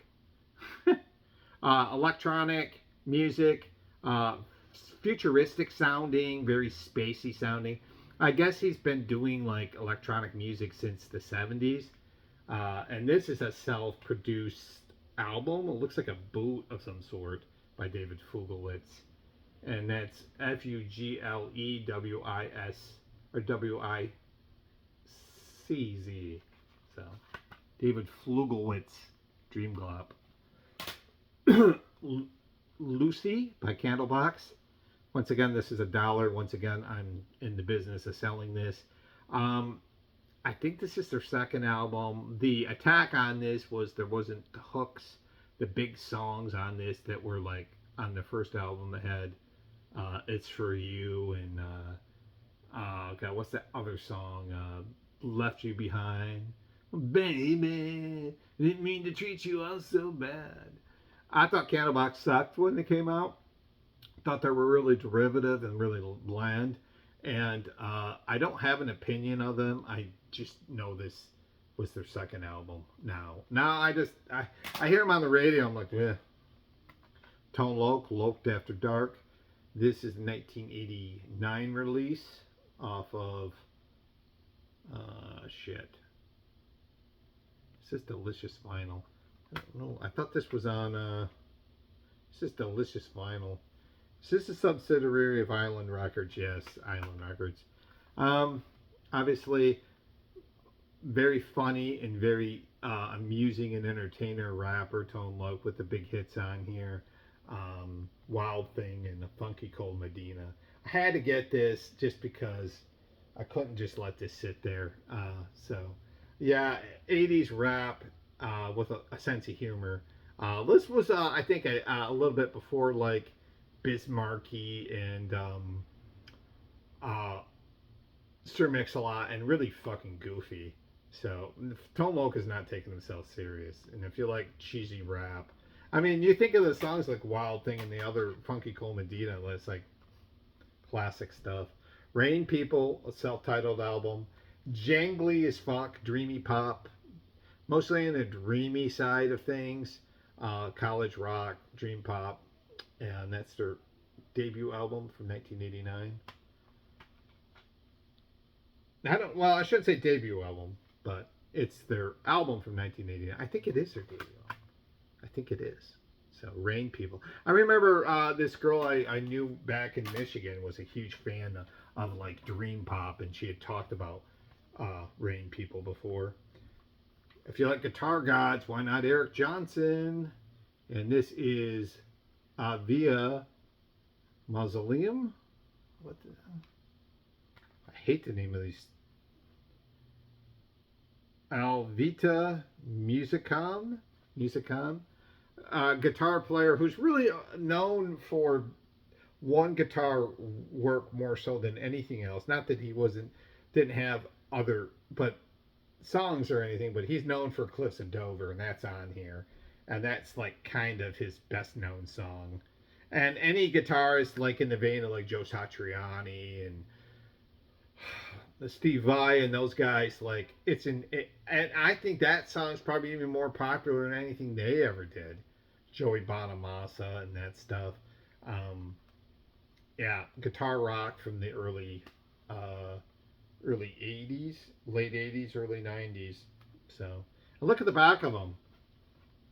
Electronic music, futuristic sounding, very spacey sounding. I guess he's been doing like electronic music since the 70s. And this is a self-produced album. It looks like a boot of some sort by David Fugelwitz. And that's Fuglewis or WICZ. So, David Fugelwitz, Dream Glop. Lucy by Candlebox. Once again, this is $1. Once again, I'm in the business of selling this. I think this is their second album. The attack on this was there wasn't the hooks, the big songs on this that were like on the first album that had It's For You and God, what's that other song? Left You Behind. Baby, didn't mean to treat you all so bad. I thought Candlebox sucked when they came out. Thought they were really derivative and really bland. And I don't have an opinion of them. I just know this was their second album now. Now I hear them on the radio. I'm like, yeah. Tone Loc, Loked After Dark. This is a 1989 release off of, shit. This is Delicious Vinyl. I don't know. I thought this was on, this is Delicious Vinyl. Is this a subsidiary of Island Records? Yes, Island Records. Obviously, very funny and very amusing and entertainer rapper, Tone Loc, with the big hits on here. Wild Thing and The Funky Cold Medina. I had to get this just because I couldn't just let this sit there. So, yeah, 80s rap with a sense of humor. This was, I think, a little bit before, like, Bismarcky and Sir Mix-a-Lot, and really fucking goofy. So Tone Loc is not taking themselves serious. And if you like cheesy rap, I mean, you think of the songs like Wild Thing and the other Funky Cold Medina, it's like classic stuff. Rain People, a self-titled album. Jangly as fuck, dreamy pop, mostly in the dreamy side of things. College rock, dream pop. And that's their debut album from 1989. I shouldn't say debut album, but it's their album from 1989. I think it is their debut album. I think it is. So, Rain People. I remember this girl I knew back in Michigan was a huge fan of like dream pop, and she had talked about Rain People before. If you like Guitar Gods, why not Eric Johnson? And this is Via Mausoleum. What the hell? I hate the name of these. Alvita Musicon, guitar player who's really known for one guitar work more so than anything else. Not that he didn't have other songs or anything, but he's known for Cliffs of Dover, and that's on here. And that's like kind of his best known song. And any guitarist like in the vein of like Joe Satriani and Steve Vai and those guys, like and I think that song's probably even more popular than anything they ever did. Joey Bonamassa and that stuff. Yeah, guitar rock from the early 80s, late 80s, early 90s. So, and look at the back of him.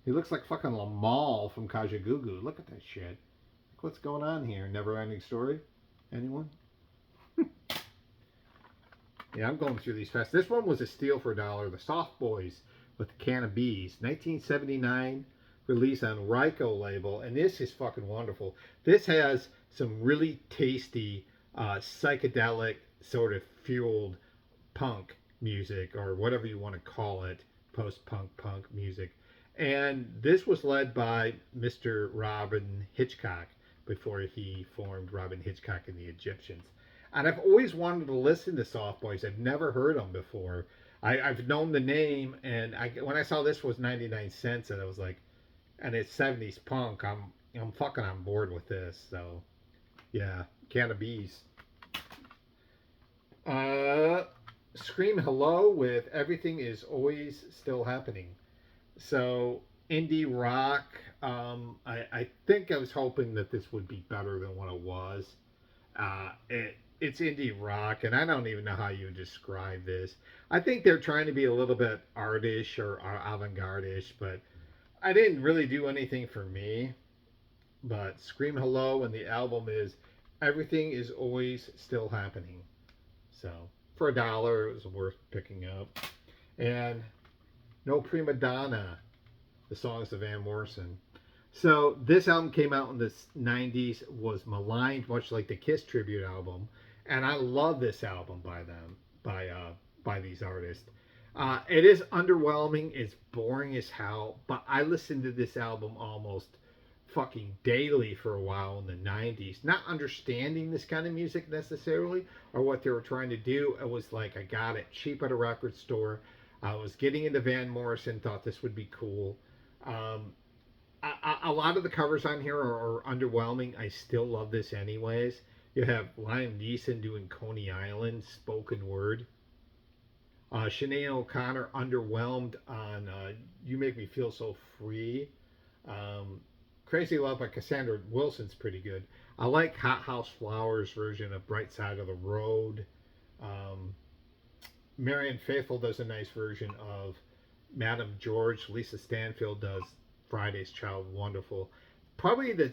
He looks like fucking Lamal from Kajagoogoo. Look at that shit. What's going on here? Never ending story? Anyone? Yeah, I'm going through these fast. This one was a steal for $1. The Soft Boys with the Can of Bees. 1979 release on Ryko label. And this is fucking wonderful. This has some really tasty psychedelic sort of fueled punk music, or whatever you want to call it. Post-punk punk music. And this was led by Mr. Robin Hitchcock before he formed Robin Hitchcock and the Egyptians. And I've always wanted to listen to Soft Boys. I've never heard them before. I've known the name, and when I saw this was 99 cents, and I was like, and it's 70s punk, I'm fucking on board with this. So yeah, can of bees. Uh, Scream Hello with Everything Is Always Still Happening. So indie rock. I think I was hoping that this would be better than what it was. It's indie rock, and I don't even know how you would describe this. I think they're trying to be a little bit artish or avant-garde-ish, but I didn't really do anything for me. But Scream Hello, and the album is Everything Is Always Still Happening. So for $1, it was worth picking up. And No Prima Donna, the songs of Van Morrison. So this album came out in the 90s, was maligned much like the Kiss tribute album, and I love this album by them, by these artists. It is underwhelming, it's boring as hell, but I listened to this album almost fucking daily for a while in the 90s, not understanding this kind of music necessarily or what they were trying to do. It was like I got it cheap at a record store. I was getting into Van Morrison, thought this would be cool. Um, a lot of the covers on here are underwhelming. I still love this anyways. You have Liam Neeson doing Coney Island spoken word. Sinead O'Connor underwhelmed on You Make Me Feel So Free. Um, Crazy Love by Cassandra Wilson's pretty good. I like Hot House Flowers' version of Bright Side of the Road. Um, Marianne Faithfull does a nice version of Madame George. Lisa Stanfield does Friday's Child wonderful. Probably the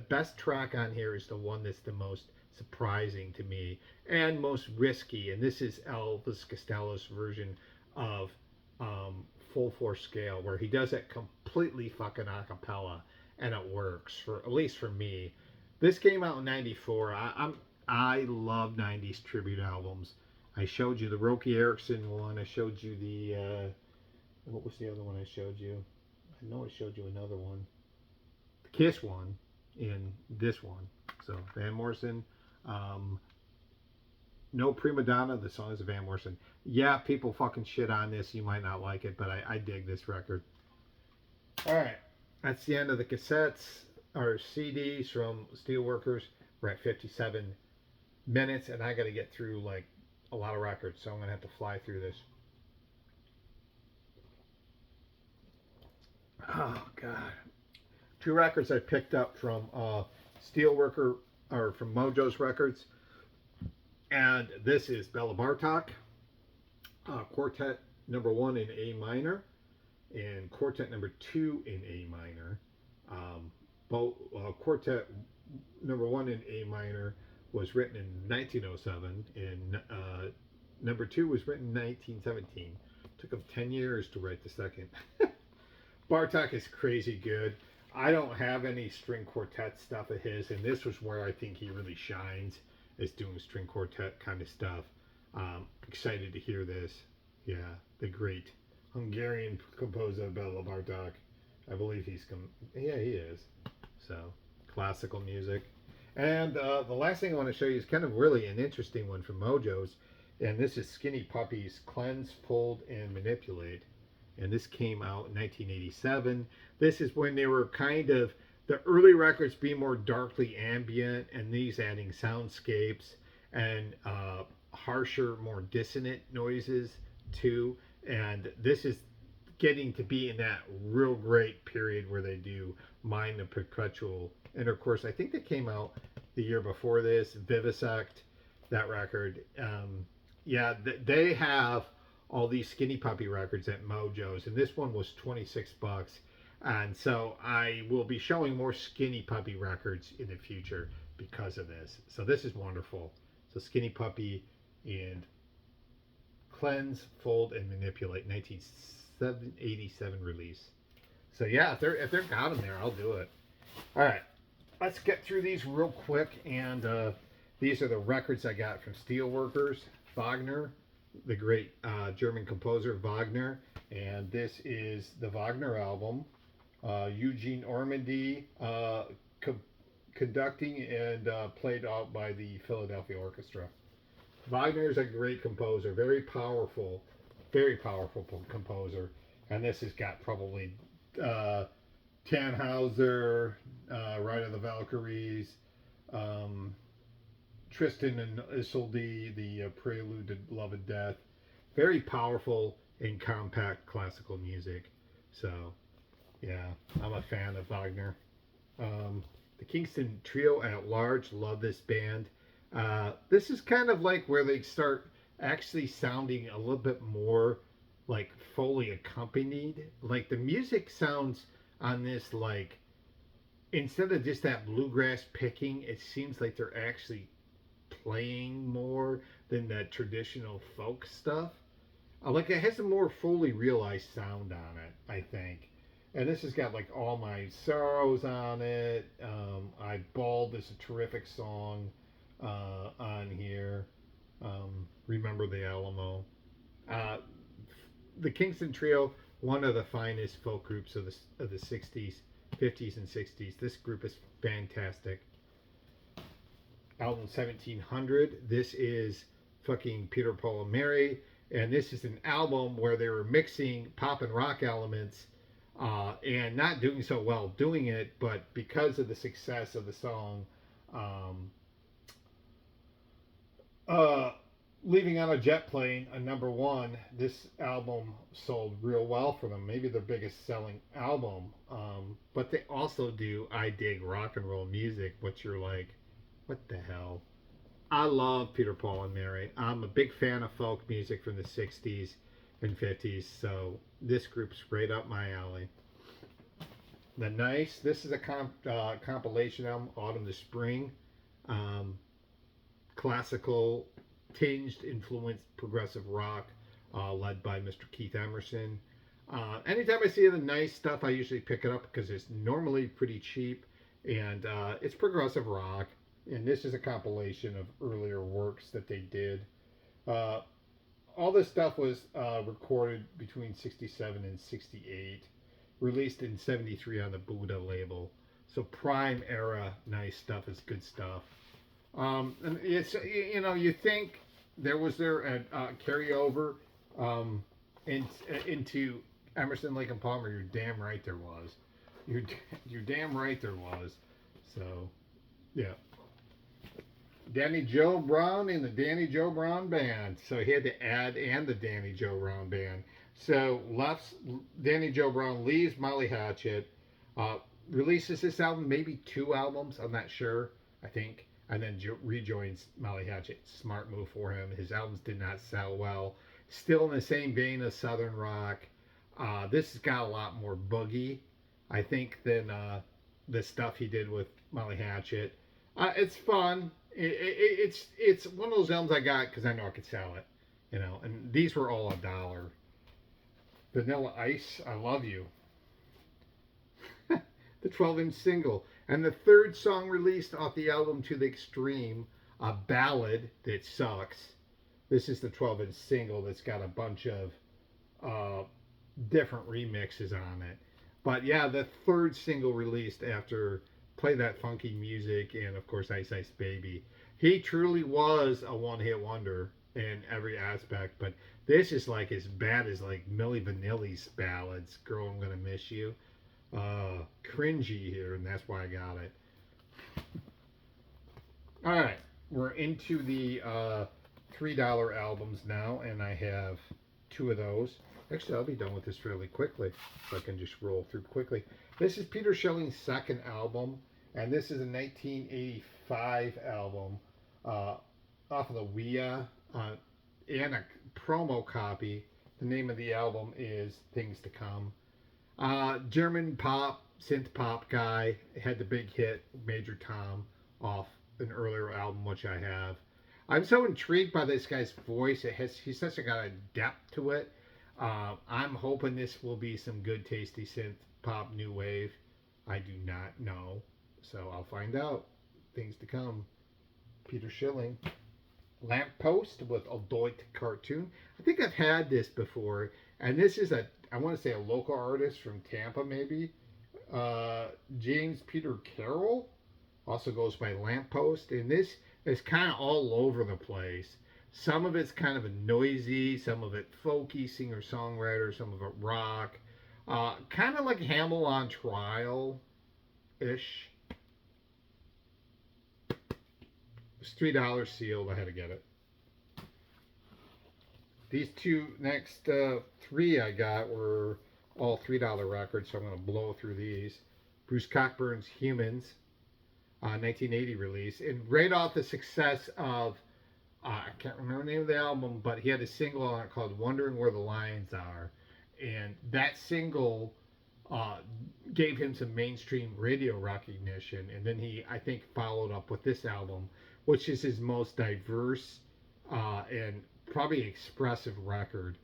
best track on here is the one that's the most surprising to me and most risky, and this is Elvis Costello's version of Full Force Scale, where he does it completely fucking a cappella, and it works for at least for me. This came out in '94. I love '90s tribute albums. I showed you the Roky Erickson one. I showed you the what was the other one I showed you? I know I showed you another one. The Kiss one in this one. So Van Morrison. Um, no Prima Donna, the songs of Van Morrison. Yeah, people fucking shit on this. You might not like it, but I dig this record. All right. That's the end of the cassettes or CDs from Steelworkers. We're at 57 minutes, and I got to get through like a lot of records, so I'm going to have to fly through this. Oh, God. Two records I picked up from Steelworker, or from Mojo's Records. And this is Bela Bartok, Quartet number 1 in A minor, and Quartet number 2 in A minor. Both Quartet number 1 in A minor was written in 1907, and number 2 was written in 1917. Took him 10 years to write the second. Bartok is crazy good. I don't have any string quartet stuff of his, and this was where I think he really shines, is doing string quartet kind of stuff. Excited to hear this. Yeah, the great Hungarian composer Bela Bartok. I believe yeah, he is. So, classical music. And the last thing I want to show you is kind of really an interesting one from Mojo's, and this is Skinny Puppy's Cleanse, Fold, and Manipulate. And this came out in 1987. This is when they were kind of the early records being more darkly ambient, and these adding soundscapes and harsher, more dissonant noises too. And this is getting to be in that real great period where they do Mind the Perpetual Intercourse. I think they came out the year before this, Vivisect, that record. Yeah, they have all these Skinny Puppy records at Mojo's, and this one was $26. And so I will be showing more Skinny Puppy records in the future because of this. So this is wonderful. So Skinny Puppy and Cleanse, Fold, and Manipulate, 1987 release. So yeah, if they're got them there, I'll do it. All right, let's get through these real quick. And these are the records I got from Steelworkers. Wagner, the great German composer Wagner, and this is the Wagner album. Eugene Ormandy conducting and played out by the Philadelphia Orchestra. Wagner is a great composer, very powerful composer, and this has got probably Tannhauser, Ride of the Valkyries, um, Tristan and Isolde, the Prelude to Love and Death. Very powerful and compact classical music. So, yeah, I'm a fan of Wagner. The Kingston Trio at large, love this band. This is kind of like where they start actually sounding a little bit more like fully accompanied. Like the music sounds on this like instead of just that bluegrass picking, it seems like they're actually playing more than that traditional folk stuff. Like it has a more fully realized sound on it, I think. And this has got like All My Sorrows on it. I Bawled is a terrific song on here. Remember the Alamo. Uh, the Kingston Trio, one of the finest folk groups of the 60s, 50s, and 60s. This group is fantastic. Album 1700. This is fucking Peter, Paul, and Mary. And this is an album where they were mixing pop and rock elements and not doing so well doing it, but because of the success of the song, um, uh, Leaving on a Jet Plane, a number one, this album sold real well for them. Maybe their biggest selling album. But they also do I Dig Rock and Roll Music, which you're like, what the hell? I love Peter, Paul, and Mary. I'm a big fan of folk music from the 60s and 50s, so this group's right up my alley. The Nice, this is a compilation album, Autumn to Spring. Um, Classical, tinged, influenced progressive rock, led by Mr. Keith Emerson. Anytime I see the Nice stuff, I usually pick it up because it's normally pretty cheap, and it's progressive rock. And this is a compilation of earlier works that they did. Uh, all this stuff was recorded between 67 and 68, released in 73 on the Buddha label. So prime era Nice stuff is good stuff. And it's, you know, you think there a carryover into Emerson, Lake and Palmer. You're damn right there was. You're damn right there was. So, yeah. Danny Joe Brown in the Danny Joe Brown Band. So he had to add and the Danny Joe Brown Band. So Danny Joe Brown leaves Molly Hatchet, releases this album, maybe two albums, I'm not sure, I think, and then rejoins Molly Hatchet. Smart move for him. His albums did not sell well. Still in the same vein as Southern rock. This has got a lot more boogie, I think, than the stuff he did with Molly Hatchet. It's fun. It's one of those albums I got because I know I could sell it, you know. And these were all $1. Vanilla Ice, I Love You. The 12-inch single, and the third song released off the album To the Extreme, a ballad that sucks. This is the 12-inch single that's got a bunch of different remixes on it. But yeah, the third single released after Play That Funky Music and, of course, Ice Ice Baby. He truly was a one-hit wonder in every aspect, but this is like as bad as like Milli Vanilli's ballads, Girl, I'm Gonna Miss You. Cringy here, and that's why I got it. Alright, we're into the $3 albums now, and I have two of those. Actually, I'll be done with this fairly quickly, so I can just roll through quickly. This is Peter Schilling's second album, and this is a 1985 album off of the WIA and a promo copy. The name of the album is Things to Come. German pop, synth pop guy, had the big hit Major Tom off an earlier album, which I have. I'm so intrigued by this guy's voice. He's such a got a depth to it. I'm hoping this will be some good, tasty synth pop new wave. I do not know, so I'll find out. Things to Come. Peter Schilling. Lamppost with a Doit cartoon. I think I've had this before, and this is I want to say a local artist from Tampa, maybe. James Peter Carroll also goes by Lamppost, and this is kind of all over the place. Some of it's kind of a noisy, some of it folky, singer-songwriter, some of it rock. Kind of like Hamill on Trial ish. It's $3 sealed. I had to get it. These two next three I got were all $3 records, so I'm going to blow through these. Bruce Cockburn's Humans, 1980 release, and right off the success of I can't remember the name of the album, but he had a single on it called "Wondering Where the Lions Are," and that single uh, gave him some mainstream radio recognition. And then he, I think, followed up with this album, which is his most diverse and probably expressive record.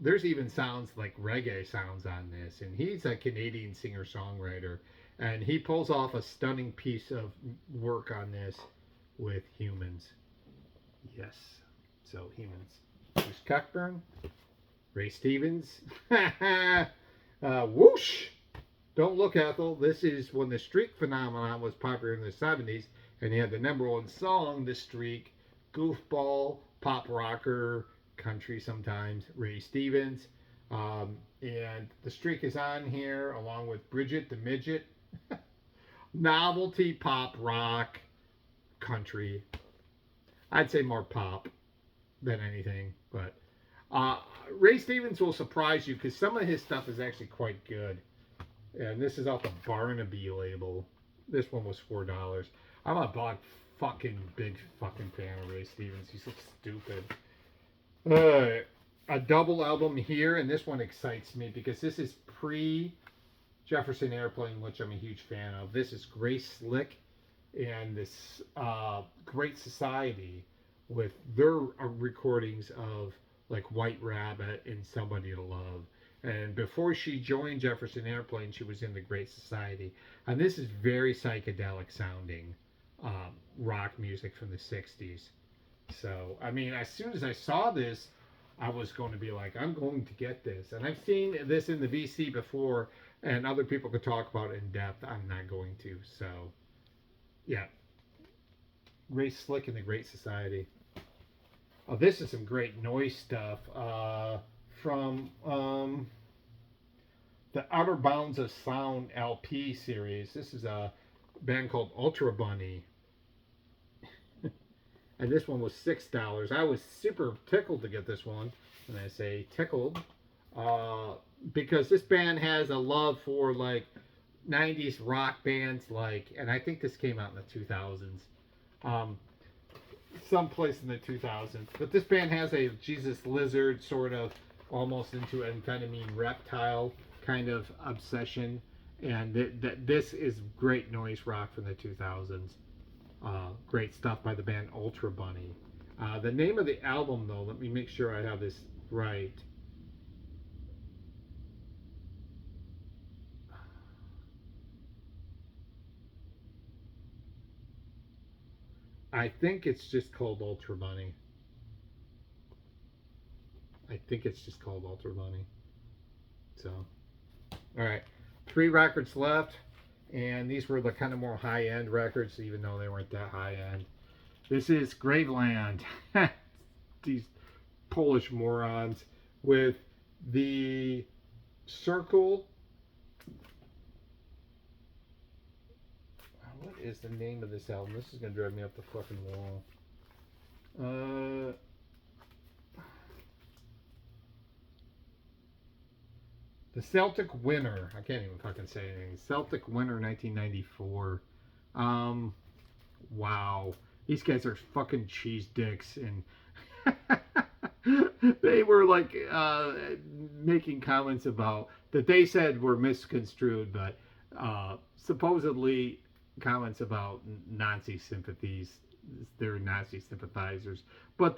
There's even sounds like reggae sounds on this, and he's a Canadian singer-songwriter, and he pulls off a stunning piece of work on this with Humans. Yes, so Humans. Bruce Cockburn, Ray Stevens. Whoosh! Don't look, Ethel. This is when the streak phenomenon was popular in the 70s, and he had the number one song, The Streak, goofball, pop rocker, country sometimes, Ray Stevens. And The Streak is on here along with Bridget the Midget. Novelty pop rock, country. I'd say more pop than anything, but Ray Stevens will surprise you because some of his stuff is actually quite good. And this is off the Barnaby label. This one was $4. I'm a big fucking fan of Ray Stevens. He's so stupid. A double album here, and this one excites me because this is pre Jefferson Airplane, which I'm a huge fan of. This is Grace Slick and this Great Society with their recordings of like White Rabbit and Somebody to Love. And before she joined Jefferson Airplane, she was in the Great Society. And this is very psychedelic sounding rock music from the 60s. So, I mean, as soon as I saw this, I was going to be like, I'm going to get this. And I've seen this in the VC before, and other people could talk about it in depth. I'm not going to. So, yeah. Grace Slick and the Great Society. Oh, this is some great noise stuff from the Outer Bounds of Sound LP series. This is a band called Ultra Bunny. And this one was $6. I was super tickled to get this one. And I say tickled because this band has a love for like 90s rock bands, like, and I think this came out in the 2000s. Someplace in the 2000s. But this band has a Jesus Lizard sort of almost into amphetamine reptile kind of obsession. And this is great noise rock from the 2000s. Great stuff by the band Ultra Bunny. The name of the album, though, let me make sure I have this right. I think it's just called Ultra Bunny. I think it's just called Ultra Bunny. So, all right. 3 records left. And these were the kind of more high-end records, even though they weren't that high-end. This is Graveland. These Polish morons with the Circle. What is the name of this album? This is going to drive me up the fucking wall. The Celtic Winter. I can't even fucking say anything. Celtic Winter 1994. Wow. These guys are fucking cheese dicks. And they were like making comments about that they said were misconstrued, but supposedly comments about Nazi sympathies. They're Nazi sympathizers. But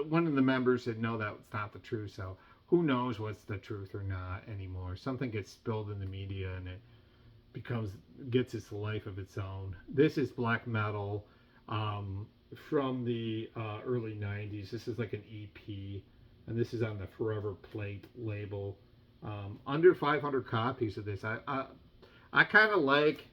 one of the members said, no, that's not the truth. So who knows what's the truth or not anymore. Something gets spilled in the media and it gets its life of its own. This is black metal from the early 90s. This is like an EP, and this is on the Forever Plate label. Under 500 copies of this. I kind of like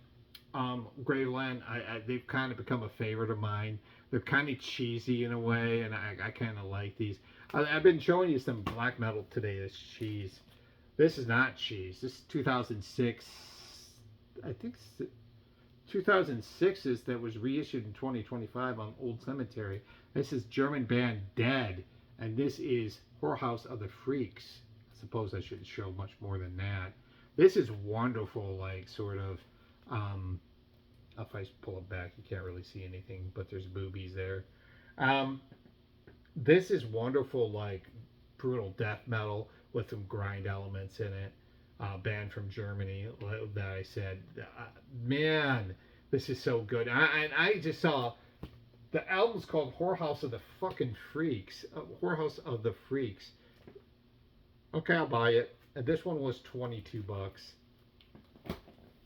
Graveland. They've kind of become a favorite of mine. They're kind of cheesy in a way, and I kind of like these. I've been showing you some black metal today that's cheese. This is not cheese. This is 2006. I think 2006 is that was reissued in 2025 on Old Cemetery. This is German band Dead, and this is Whorehouse of the Freaks. I suppose I should show much more than that. This is wonderful, like sort of. If I pull it back, you can't really see anything, but there's boobies there. Um, this is wonderful, like brutal death metal with some grind elements in it. Band from Germany that I said, man, this is so good. I just saw the album's called Whorehouse of the fucking Freaks. Whorehouse of the Freaks. Okay, I'll buy it. And this one was $22.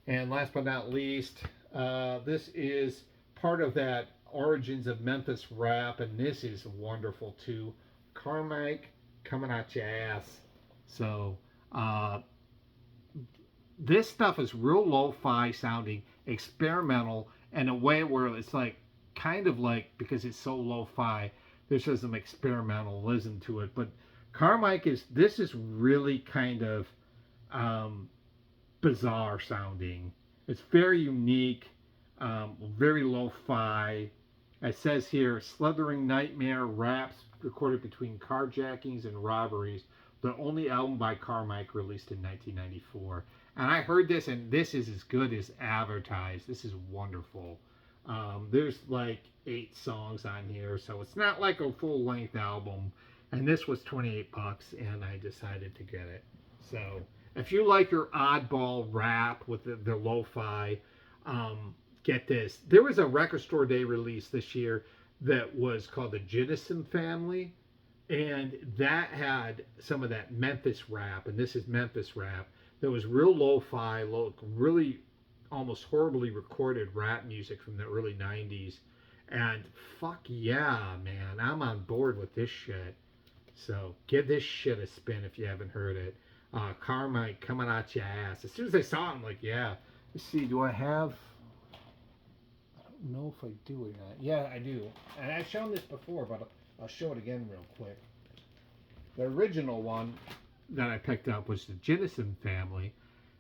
And last but not least, this is part of that Origins of Memphis rap, and this is wonderful too. Carmike coming at your ass. So, this stuff is real lo-fi sounding, experimental, in a way where it's like, kind of like, because it's so lo-fi, there's just some experimentalism to it. But Carmike this is really kind of bizarre sounding. It's very unique, very lo-fi. It says here, slithering nightmare raps recorded between carjackings and robberies. The only album by Carmike released in 1994. And I heard this, and this is as good as advertised. This is wonderful. There's like 8 songs on here, so it's not like a full-length album. And this was $28, and I decided to get it. So if you like your oddball rap with the lo-fi, get this. There was a Record Store Day release this year that was called the Jennison Family, and that had some of that Memphis rap, and this is Memphis rap. There was real lo-fi, really almost horribly recorded rap music from the early 90s. And fuck yeah, man, I'm on board with this shit. So give this shit a spin if you haven't heard it. Carmike coming at your ass. As soon as I saw it, I'm like, yeah. Let's see, do I have... I don't know if I do or not. Yeah, I do. And I've shown this before, but I'll show it again real quick. The original one that I picked up was the Jennison Family,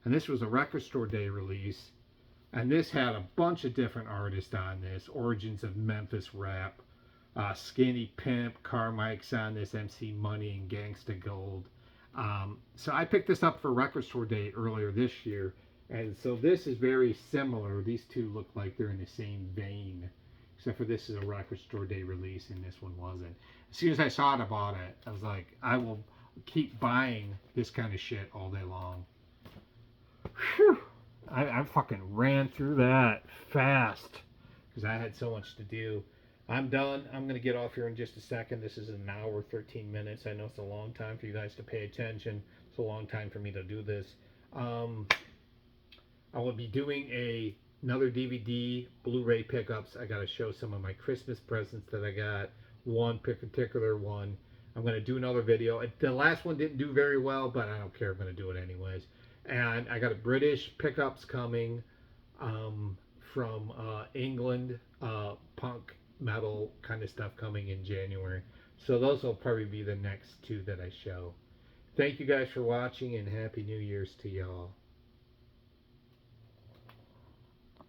and this was a Record Store Day release, and this had a bunch of different artists on this. Origins of Memphis rap, Skinny Pimp, Carmike's on this, MC Money, and Gangsta Gold. So I picked this up for Record Store Day earlier this year, and so this is very similar. These two look like they're in the same vein, except for this is a Record Store Day release and this one wasn't. As soon as I saw it, I bought it. I was like, I will keep buying this kind of shit all day long. Whew. I fucking ran through that fast because I had so much to do. I'm done. I'm going to get off here in just a second. This is an hour, 13 minutes. I know it's a long time for you guys to pay attention. It's a long time for me to do this. I will be doing another DVD, Blu-ray pickups. I got to show some of my Christmas presents that I got. One particular one. I'm going to do another video. The last one didn't do very well, but I don't care. I'm going to do it anyways. And I got a British pickups coming from England, punk metal kind of stuff coming in January. So those will probably be the next 2 that I show. Thank you guys for watching, and Happy New Year's to y'all.